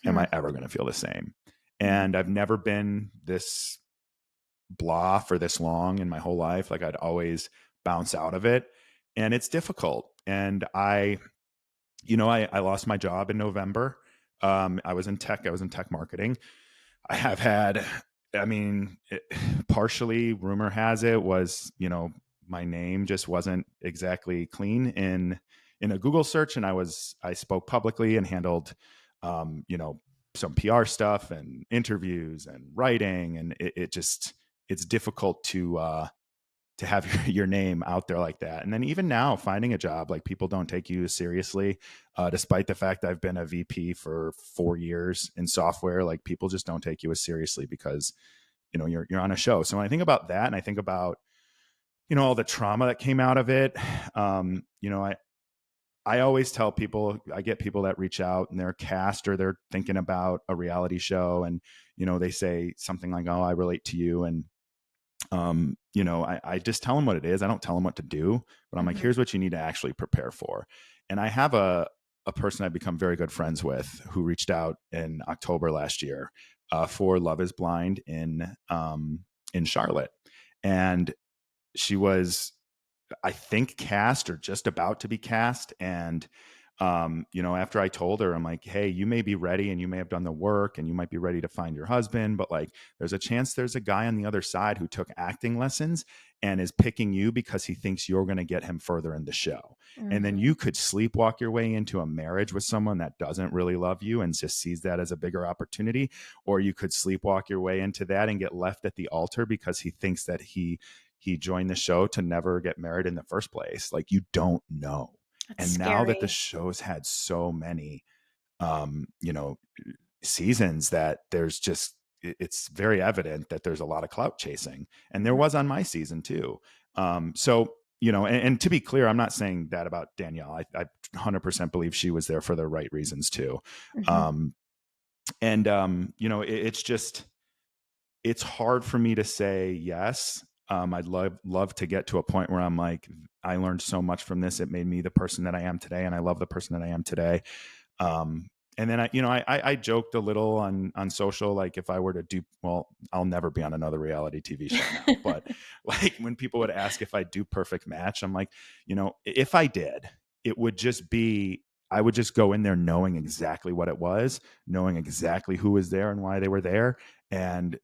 Am Hmm. I ever going to feel the same? Mhm. And I've never been this blah for this long in my whole life. Like, I'd always bounce out of it, and it's difficult. And I lost my job in November. I was in tech. I was in tech marketing. I have had, I mean, partially, rumor has it was, my name just wasn't exactly clean in a Google search, and I spoke publicly and handled, um, you know, some PR stuff and interviews and writing, and it just, it's difficult to have your name out there like that. And then even now, finding a job, like, people don't take you seriously, despite the fact I've been a VP for 4 years in software. Like, people just don't take you as seriously because you're on a show. So when I think about that, and I think about all the trauma that came out of it, um, you know, I I always tell people, I get people that reach out and they're cast or they're thinking about a reality show, and they say something like, "Oh, I relate to you," and I just tell them what it is. I don't tell them what to do, but I'm like, Mhm. here's what you need to actually prepare for. And I have a person I've become very good friends with who reached out in October last year, for Love Is Blind in Charlotte, and she was, I think, cast or just about to be cast. And, after I told her, I'm like, hey, you may be ready and you may have done the work and you might be ready to find your husband, but like, there's a chance there's a guy on the other side who took acting lessons and is picking you because he thinks you're going to get him further in the show. And then Mhm. you could sleepwalk your way into a marriage with someone that doesn't really love you and just sees that as a bigger opportunity. Or you could sleepwalk your way into that and get left at the altar because he thinks that he joined the show to never get married in the first place. Like, you don't know. That's And now that the scary. show's had so many, um, you know, seasons, that there's just, it's very evident that there's a lot of clout chasing. And there Mhm. was on my season too. So, and to be clear, I'm not saying that about Danielle. I 100% believe she was there for the right reasons too. Mhm. Um, and, it's just, it's hard for me to say yes. I'd love to get to a point where I'm like, I learned so much from this. It made me the person that I am today, and I love the person that I am today. Um, And then I joked a little on social, like if I were to do, well, I'll never be on another reality TV show now, but like when people would ask if I do Perfect Match, I'm like, if I did, it would just be, I would just go in there knowing exactly what it was, knowing exactly who was there and why they were there, and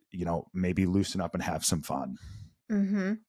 maybe loosen up and have some fun. Mhm.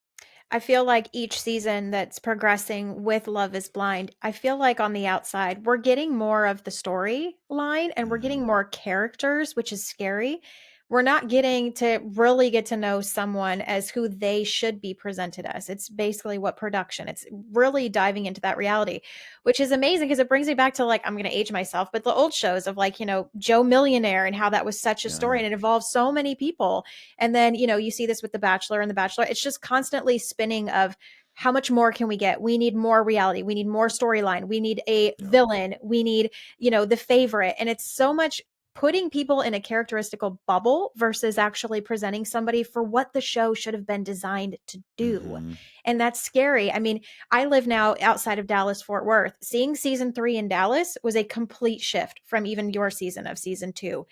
I feel like each season that's progressing with Love is Blind, I feel like on the outside, we're getting more of the storyline and we're Mm-hmm. getting more characters, which is scary. We're not getting to really get to know someone as who they should be presented as. It's basically what production, it's really diving into that reality, which is amazing because it brings me back to, like, I'm going to age myself, but the old shows of, like, Joe Millionaire and how that was such a story Yeah. and it involved so many people. And then, you see this with The Bachelor and The Bachelor. It's just constantly spinning of how much more can we get? We need more reality. We need more storyline. We need a Yep. villain. We need, the favorite. And it's so much putting people in a characteristical bubble versus actually presenting somebody for what the show should have been designed to do. Mm-hmm. And that's scary. I mean, I live now outside of Dallas, Fort Worth. Seeing season 3 in Dallas was a complete shift from even your season of season 2,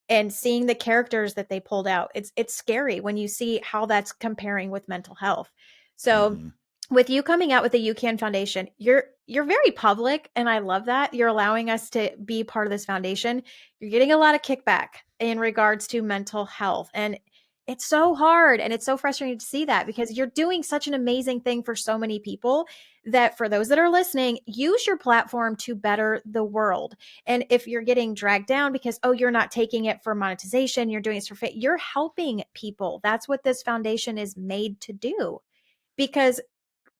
and seeing the characters that they pulled out. It's scary when you see how that's comparing with mental health. So Mm-hmm. with you coming out with the UCan Foundation, you're very public, and I love that. You're allowing us to be part of this foundation. You're getting a lot of kickback in regards to mental health, and it's so hard and it's so frustrating to see that because you're doing such an amazing thing for so many people that, for those that are listening, use your platform to better the world. And if you're getting dragged down because, oh, you're not taking it for monetization, you're doing it for you're helping people. That's what this foundation is made to do. Because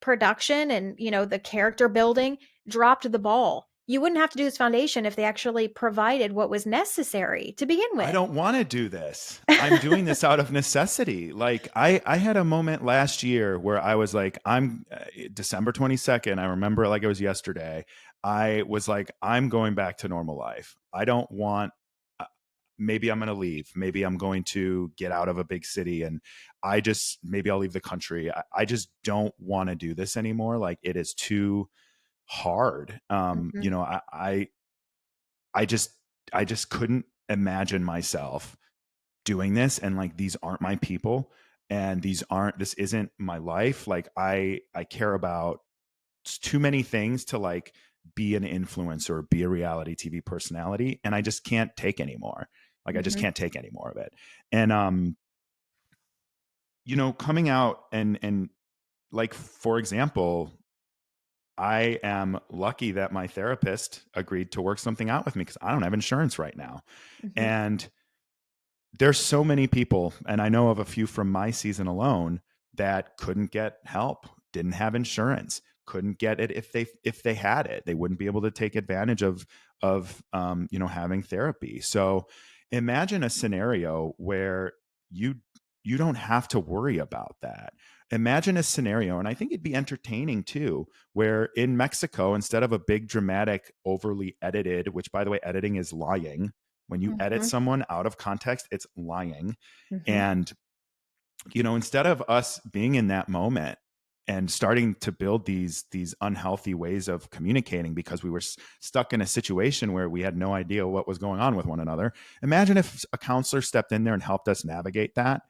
production and, the character building dropped the ball. You wouldn't have to do this foundation if they actually provided what was necessary to begin I with. don't want to do this. I'm doing this out of necessity. Like I had a moment last year where I was like, I'm December 22nd. I remember it like it was yesterday. I was like, I'm going back to normal life. I don't want, uh, maybe I'm going to leave. Maybe I'm going to get out of a big city and maybe I'll leave the country. I just don't want to do this anymore. Like it is too hard. Mhm. I just I just couldn't imagine myself doing this, and like these aren't my people, and this isn't my life. Like I care about too many things to like be an influencer, be a reality TV personality, and I just can't take anymore. Like I just Mhm. can't take any more of it. And coming out and like for example, I am lucky that my therapist agreed to work something out with me because I don't have insurance right now. Mhm. And there's so many people, and I know of a few from my season alone that couldn't get help, didn't have insurance, couldn't get it if they had it, they wouldn't be able to take advantage of having therapy. So imagine a scenario where you you don't have to worry about that. Imagine a scenario, and I think it'd be entertaining too, where in Mexico, instead of a big dramatic, overly edited, which by the way, editing is lying, when you edit Mhm. someone out of context, it's lying. Mhm. And, instead of us being in that moment and starting to build these unhealthy ways of communicating because we were stuck in a situation where we had no idea what was going on with one another, imagine if a counselor stepped in there and helped us navigate that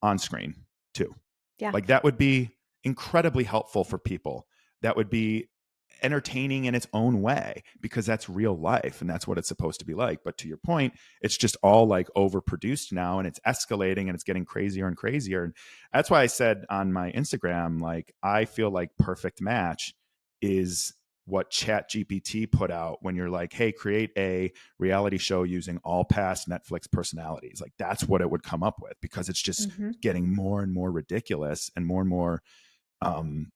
on screen too. Yeah. Like that would be incredibly helpful for people. That would be entertaining in its own way because that's real life and that's what it's supposed to be like. But to your point, it's just all like overproduced now and it's escalating and it's getting crazier and crazier. And that's why I said on my Instagram, like, I feel like Perfect Match is what Chat GPT put out when you're like, hey, create a reality show using all past Netflix personalities. Like that's what it would come up with because it's just Mhm. getting more and more ridiculous and more um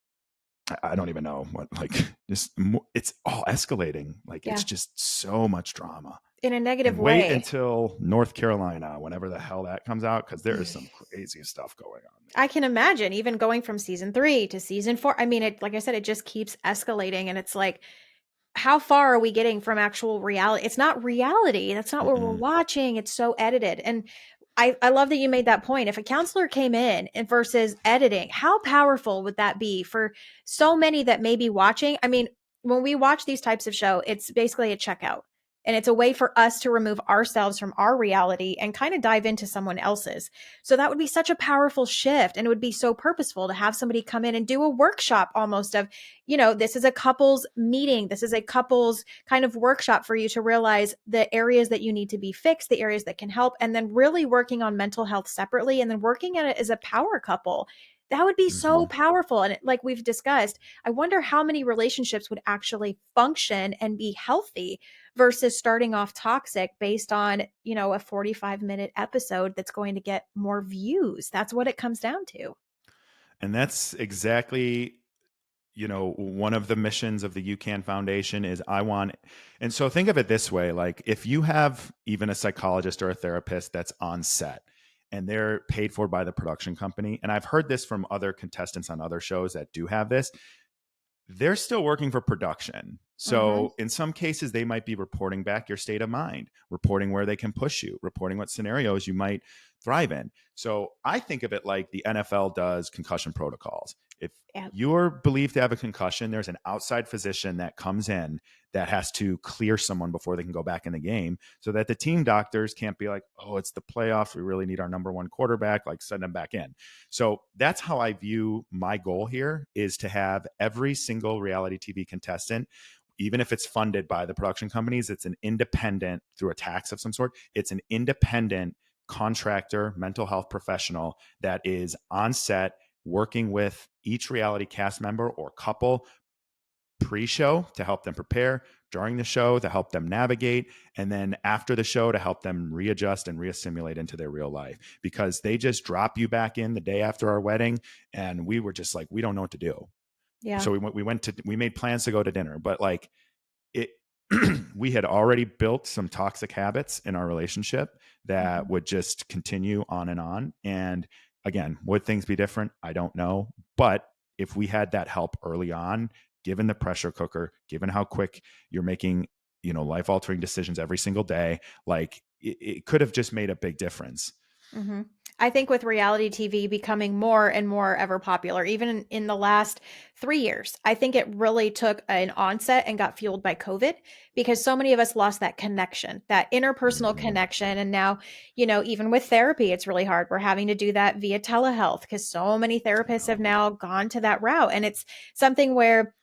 I don't even know what, like, just more, it's all escalating. Like it's Yeah. just so much drama. In a negative And wait way. until North Carolina, whenever the hell that comes out, because there is some crazy stuff going on I can imagine even going from season 3 to season 4. I mean, like I said, it just keeps escalating. And it's like, how far are we getting from actual reality? It's not reality. That's not there. what we're watching. It's so edited. And I love that you made that point. If a counselor came in and versus editing, how powerful would that be for so many that may be watching? I mean, when we watch these types of show, it's basically a checkout. And it's a way for us to remove ourselves from our reality and kind of dive into someone else's. So that would be such a powerful shift. And it would be so purposeful to have somebody come in and do a workshop almost of, this is a couples meeting. This is a couples kind of workshop for you to realize the areas that you need to be fixed, the areas that can help, and then really working on mental health separately and then working at it as a power couple. That would be so Mm-hmm. powerful. And like we've discussed, I wonder how many relationships would actually function and be healthy versus starting off toxic based on, a 45-minute episode that's going to get more views. That's what it comes down to. And that's exactly, one of the missions of the UCan Foundation is and so think of it this way, like if you have even a psychologist or a therapist that's on set and they're paid for by the production company, and I've heard this from other contestants on other shows that do have this, they're still working for production. Mm-hmm. So in some cases, they might be reporting back your state of mind, reporting where they can push you, reporting what scenarios you might thrive in. So I think of it like the NFL does concussion protocols. If Yeah. you're believed to have a concussion, there's an outside physician that comes in that has to clear someone before they can go back in the game so that the team doctors can't be like, oh, it's the playoffs. We really need our number one quarterback, like send them back in. So that's how I view my goal here is to have every single reality TV contestant, even if it's funded by the production companies, it's an independent through a tax of some sort. It's an independent contractor, mental health professional that is on set working with each reality cast member or couple pre-show to help them prepare, during the show to help them navigate, and then after the show to help them readjust and reassimilate into their real life, because they just drop you back in the day after our wedding and we were just like, we don't know what to do. Yeah. So we made plans to go to dinner, but like it we had already built some toxic habits in our relationship that Mm-hmm. would just continue on and on. And again, would things be different? I don't know. But if we had that help early on, given the pressure cooker, given how quick you're making, life altering decisions every single day, like it could have just made a big difference. Mm-hmm. I think with reality TV becoming more and more ever popular, even in the last 3 years, I think it really took an onset and got fueled by COVID because so many of us lost that connection, that interpersonal Mm-hmm. connection. And now, even with therapy, it's really hard. We're having to do that via telehealth because so many therapists have now gone to that route. And it's something where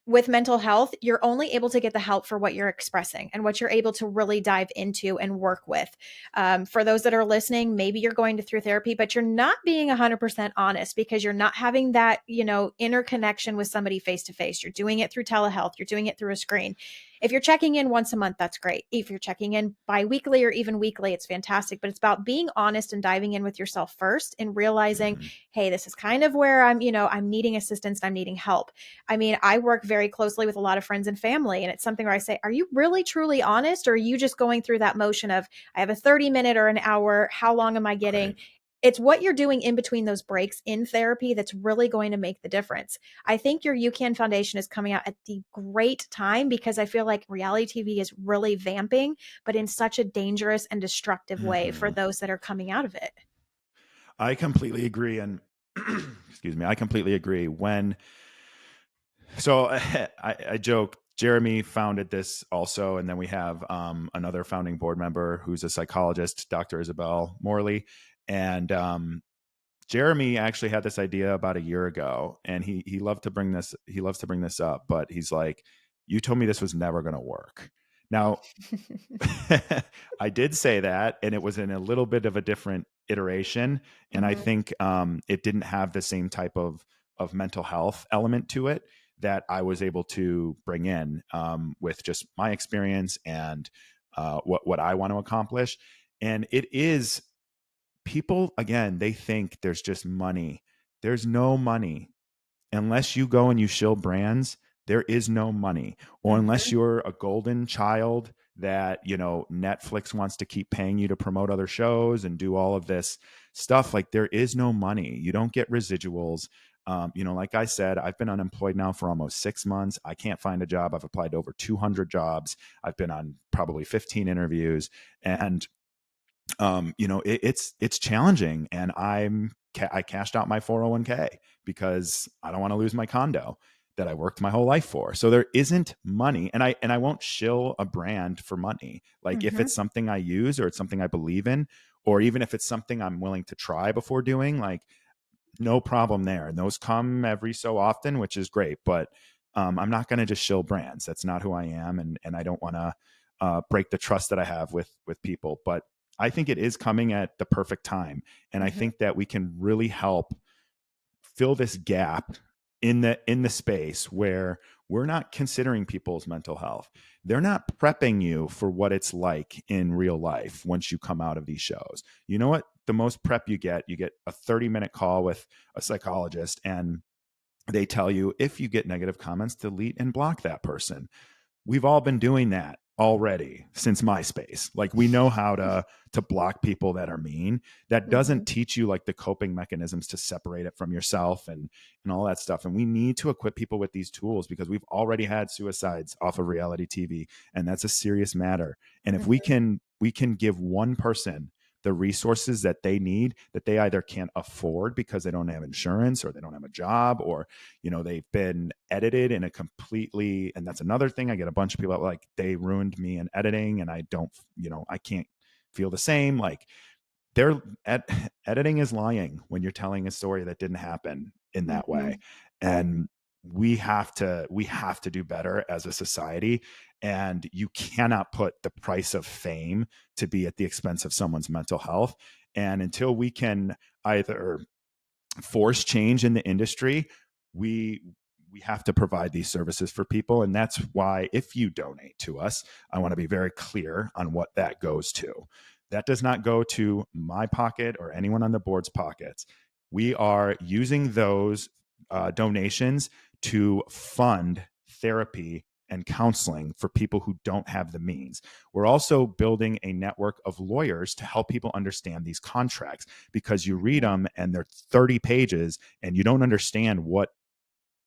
with mental health, you're only able to get the help for what you're expressing and what you're able to really dive into and work with. For those that are listening, maybe you're going through therapy, but you're not being 100% honest because you're not having that, interconnection with somebody face to face. You're doing it through telehealth, you're doing it through a screen. If you're checking in once a month, that's great. If you're checking in bi-weekly or even weekly, it's fantastic. But it's about being honest and diving in with yourself first and realizing, Mm-hmm. hey, this is kind of where I'm needing assistance, I'm needing help. I mean, I work very closely with a lot of friends and family, and it's something where I say, are you really truly honest? Or are you just going through that motion of, I have a 30-minute or an hour. How long am I getting? Right. It's what you're doing in between those breaks in therapy that's really going to make the difference. I think your UCAN Foundation is coming out at the great time because I feel like reality TV is really vamping, but in such a dangerous and destructive way for Mm-hmm. those that are coming out of it. I completely agree. And excuse me, I completely agree. So I joke, Jeremy founded this also. And then we have another founding board member who's a psychologist, Dr. Isabel Morley. And Jeremy actually had this idea about a year ago, and he loved to bring this. He loves to bring this up, but he's like, "You told me this was never going to work." Now, I did say that, and it was in a little bit of a different iteration, and I Mm-hmm. think it didn't have the same type of mental health element to it that I was able to bring in with just my experience and what I want to accomplish. And it is people again, they think there's just money. There's no money unless you go and you shill brands. There is no money, or unless Mm-hmm. you're a golden child that Netflix wants to keep paying you to promote other shows and do all of this stuff. Like, there is no money. You don't get residuals. Like I said, I've been unemployed now for almost 6 months. I can't find a job. I've applied to over 200 jobs. I've been on probably 15 interviews, and it's challenging. And I cashed out my 401k because I don't want to lose my condo. that I worked my whole life for. So there isn't money, and I won't shill a brand for money. Like if Mm-hmm. it's something I use or it's something I believe in, or even if it's something I'm willing to try before doing, like no problem there. And those come every so often, which is great. But I'm not going to just shill brands. That's not who I am, and I don't want to break the trust that I have with people. But I think it is coming at the perfect time, and I Mm-hmm. think that we can really help fill this gap in the space where we're not considering people's mental health. They're not prepping you for what it's like in real life once you come out of these shows. You know what? The most prep you get a 30-minute call with a psychologist, and they tell you if you get negative comments, delete and block that person. We've all been doing that already since MySpace. Like we know how to block people that are mean. That Mm-hmm. doesn't teach you like the coping mechanisms to separate it from yourself and all that stuff. And we need to equip people with these tools because we've already had suicides off of reality TV, and that's a serious matter. And if Mm-hmm. we can give one person the resources that they need, that they either can't afford because they don't have insurance or they don't have a job, or they've been edited in a completely, and that's another thing. I get a bunch of people that like they ruined me in editing, and I don't, I can't feel the same. Like they're editing is lying when you're telling a story that didn't happen in that Mm-hmm. way. And we have to do better as a society, and you cannot put the price of fame to be at the expense of someone's mental health. And until we can either force change in the industry, we we have to provide these services for people. And that's why if you donate to us, I want to be very clear on what that goes to. That does not go to my pocket or anyone on the board's pockets. We are using those donations to fund therapy and counseling for people who don't have the means. We're also building a network of lawyers to help people understand these contracts, because you read them and they're 30 pages and you don't understand what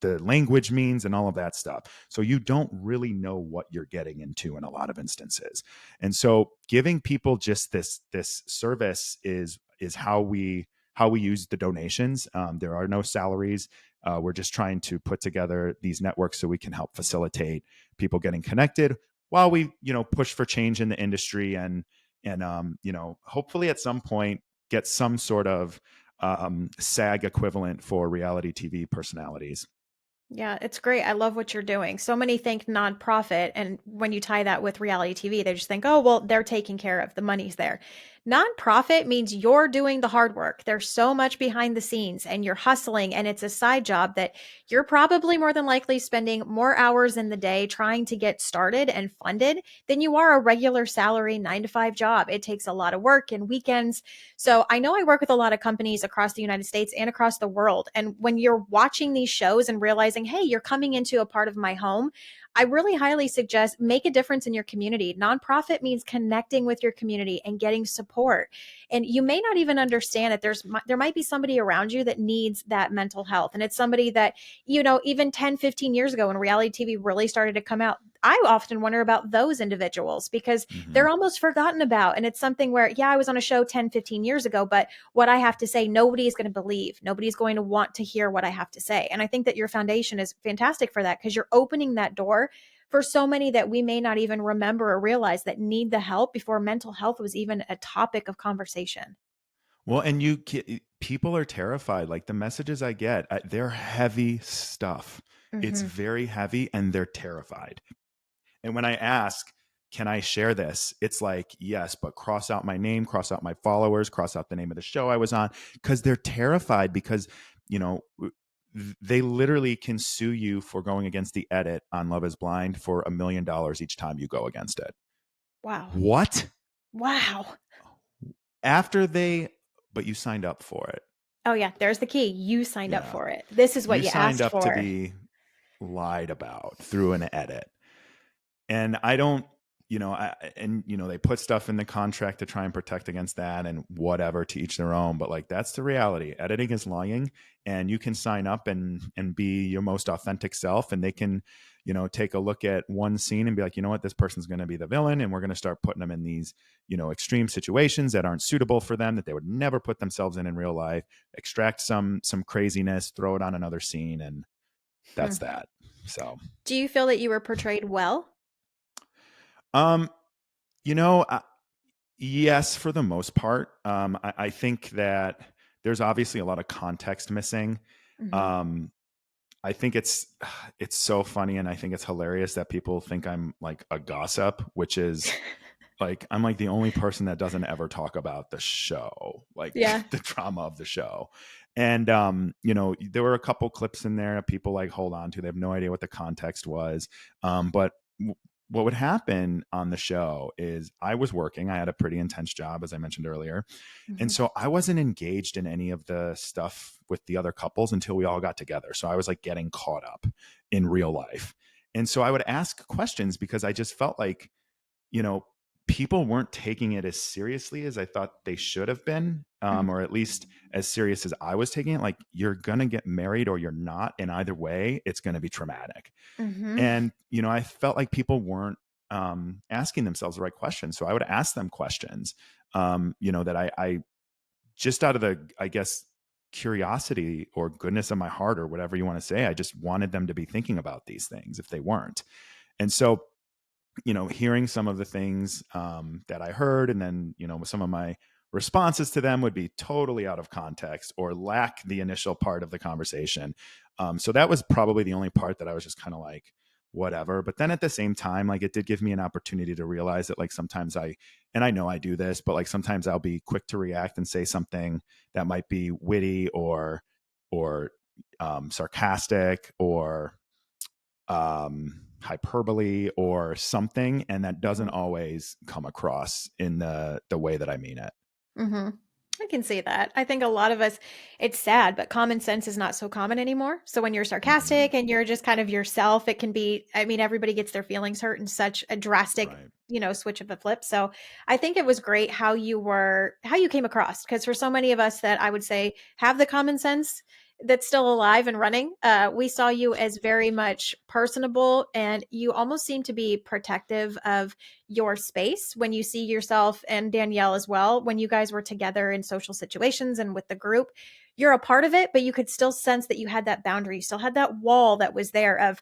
the language means and all of that stuff. So you don't really know what you're getting into in a lot of instances. And so giving people just this service is how we use the donations. There are no salaries. We're just trying to put together these networks so we can help facilitate people getting connected while we push for change in the industry, and hopefully at some point get some sort of SAG equivalent for reality TV personalities. Yeah, it's great. I love what you're doing. So many think nonprofit, and when you tie that with reality TV, they just think, oh, well, they're taken care of. The money's there. Nonprofit means you're doing the hard work. There's so much behind the scenes, and you're hustling, and it's a side job that you're probably more than likely spending more hours in the day trying to get started and funded than you are a regular salary 9 to 5 job. It takes a lot of work and weekends. So I know I work with a lot of companies across the United States and across the world. And when you're watching these shows and realizing, hey, you're coming into a part of my home, I really highly suggest make a difference in your community. Nonprofit means connecting with your community and getting support. And you may not even understand that there might be somebody around you that needs that mental health. And it's somebody that, even 10, 15 years ago when reality TV really started to come out, I often wonder about those individuals because Mm-hmm. they're almost forgotten about. And it's something where, yeah, I was on a show 10, 15 years ago, but what I have to say, nobody is going to believe. Nobody's going to want to hear what I have to say. And I think that your foundation is fantastic for that because you're opening that door for so many that we may not even remember or realize that need the help before mental health was even a topic of conversation. Well, and people are terrified. Like the messages I get, they're heavy stuff. It's Mm-hmm. very heavy, and they're terrified. And when I ask, can I share this? It's like, yes, but cross out my name, cross out my followers, cross out the name of the show I was on, because they're terrified because, you know, they literally can sue you for going against the edit on Love is Blind for $1 million each time you go against it. Wow. What? Wow. After they, but you signed up for it. Oh, yeah. There's the key. You signed up Yeah. for it. This is what You you signed asked up to for. be lied about through an edit. And I don't, they put stuff in the contract to try and protect against that, and whatever, to each their own. But like, that's the reality. Editing is lying, and you can sign up and be your most authentic self, and they can, take a look at one scene and be like, you know what, this person's going to be the villain, and we're going to start putting them in these, extreme situations that aren't suitable for them, that they would never put themselves in real life, extract some craziness, throw it on another scene, and Hmm. that's that. So, Do you feel that you were portrayed well? um, you know, yes, for the most part. I think that there's obviously a lot of context missing. Mhm. Um, I think it's so funny, and I think it's hilarious that people think I'm like a gossip, which is like I'm like the only person that doesn't ever talk about the show, like Yeah. the drama of the show. And there were a couple clips in there that people like hold on to. They have no idea what the context was. But what would happen on the show is I was working. I had a pretty intense job, as I mentioned earlier. And Mhm. so I wasn't engaged in any of the stuff with the other couples until we all got together. So I was like getting caught up in real life. And so I would ask questions because I just felt like, you know, people weren't taking it as seriously as I thought they should have been, Mhm. or at least as serious as I was taking it. Like, you're going to get married or you're not. And either way, it's going to be traumatic. Mhm. And, I felt like people weren't asking themselves the right questions. So I would ask them questions, that I just out of the, I guess, curiosity or goodness of my heart or whatever you want to say, I just wanted them to be thinking about these things if they weren't. And so, hearing some of the things that I heard, and then, some of my responses to them would be totally out of context or lack the initial part of the conversation. So that was probably the only part that I was just kind of like, whatever. But then at the same time, like, it did give me an opportunity to realize that, like, sometimes and I know I do this, but like sometimes I'll be quick to react and say something that might be witty or sarcastic or hyperbole or something, and that doesn't Mhm. always come across in the way that I mean it. Mhm. I can see that. I think a lot of us, it's sad, but common sense is not so common anymore. So when you're Hmm. sarcastic and you're just kind of yourself, it can be, I mean, everybody gets their feelings hurt in such a drastic, Right. switch of a flip. So I think it was great how you came across. Because for so many of us that I would say have the common sense that's still alive and running, we saw you as very much personable, and you almost seem to be protective of your space when you see yourself and Danielle as well. When you guys were together in social situations and with the group, you're a part of it, but you could still sense that you had that boundary. You still had that wall that was there of,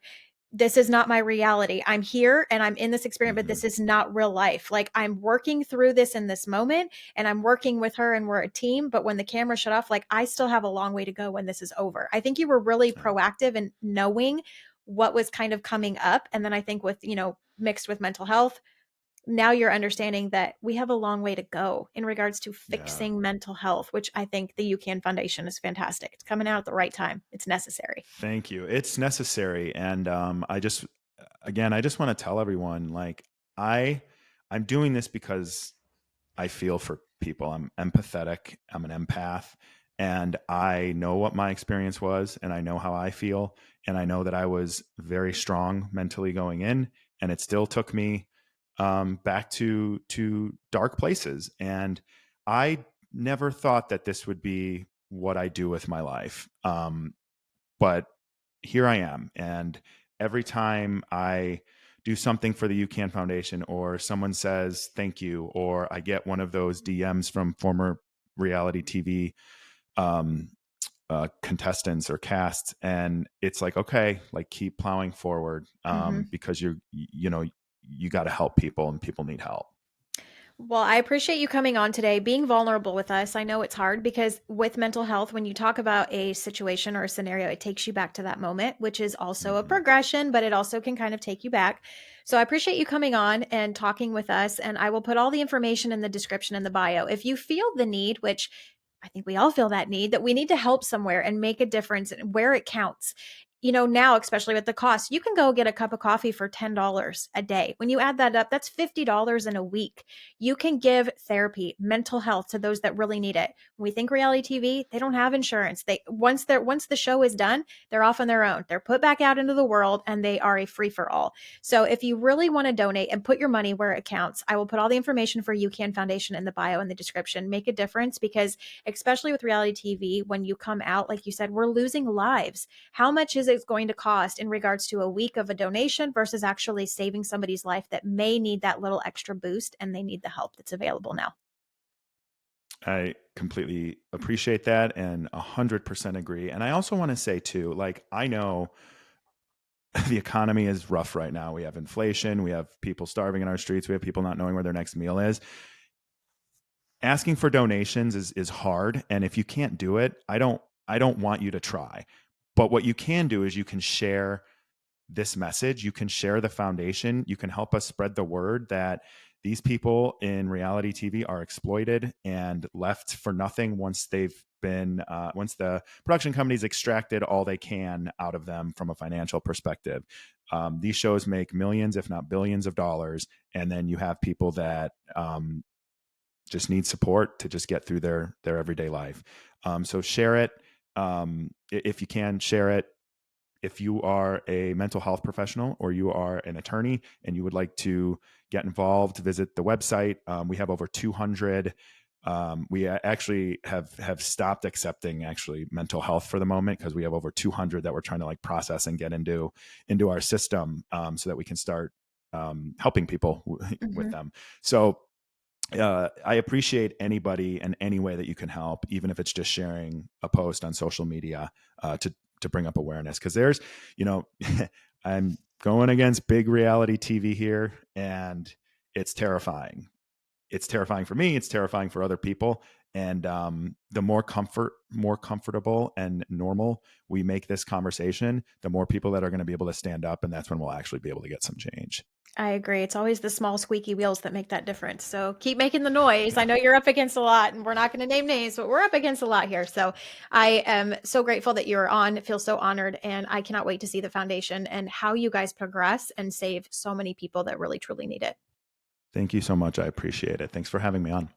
this is not my reality. I'm here and I'm in this experience, but Hmm. this is not real life. Like, I'm working through this in this moment and I'm working with her and we're a team. But when the camera shut off, like, I still have a long way to go when this is over. I think you were really Yeah. proactive in knowing what was kind of coming up. And then I think with, mixed with mental health, now you're understanding that we have a long way to go in regards to Yeah. fixing mental health, which I think the UCAN Foundation is fantastic. It's coming out at the right time. It's necessary. Thank you. It's necessary. And I just want to tell everyone, like, I I'm doing this because I feel for people. I'm empathetic. I'm an empath. And I know what my experience was, and I know how I feel. And I know that I was very strong mentally going in, and it still took me back to dark places. And I never thought that this would be what I do with my life. But here I am. And every time I do something for the UCAN Foundation, or someone says thank you, or I get one of those DMs from former reality TV um, contestants or casts, and it's like, okay, like, keep plowing forward, Mhm. because you got to help people, and people need help. Well, I appreciate you coming on today, being vulnerable with us. I know it's hard because with mental health, when you talk about a situation or a scenario, it takes you back to that moment, which is also a Hmm. progression, but it also can kind of take you back. So I appreciate you coming on and talking with us. And I will put all the information in the description in the bio. If you feel the need, which I think we all feel that need, that we need to help somewhere and make a difference where it counts. Now, especially with the cost, you can go get a cup of coffee for $10 a day. When you add that up, that's $50 in a week. You can give therapy, mental health to those that really need it. When we think reality TV, they don't have insurance. Once the show is done, they're off on their own. They're put back out into the world and they are a free for all. So if you really want to donate and put your money where it counts, I will put all the information for UCAN Foundation in the bio in the description. Make a difference, because especially with reality TV, when you come out, like you said, we're losing lives. How much is it going to cost in regards to a week of a donation versus actually saving somebody's life that may need that little extra boost and they need the help that's available now? I completely appreciate that, and 100% agree. And I also want to say too, like, I know the economy is rough right now. We have inflation. We have people starving in our streets. We have people not knowing where their next meal is. Asking for donations is hard, and if you can't do it, I don't want you to try. But what you can do is you can share this message. You can share the foundation. You can help us spread the word that these people in reality TV are exploited and left for nothing once once the production companies extracted all they can out of them from a financial perspective. These shows make millions, if not billions, of dollars, and then you have people that just need support to just get through their everyday life. So share it if you can. Share it if you are a mental health professional or you are an attorney and you would like to get involved. Visit the website. We have over 200. We actually have stopped accepting actually mental health for the moment because we have over 200 that we're trying to like process and get into our system, so that we can start helping people with Mhm. them. So I appreciate anybody and any way that you can help, even if it's just sharing a post on social media to bring up awareness. Because there's, you know, I'm going against big reality TV here, and it's terrifying. It's terrifying for me. It's terrifying for other people. And the more comfortable and normal we make this conversation, the more people that are going to be able to stand up, and that's when we'll actually be able to get some change. I agree. It's always the small squeaky wheels that make that difference. So keep making the noise. I Yeah. know you're up against a lot, and we're not going to name names, but we're up against a lot here. So I am so grateful that you're on. I feel so honored, and I cannot wait to see the foundation and how you guys progress and save so many people that really truly need it. Thank you so much. I appreciate it. Thanks for having me on.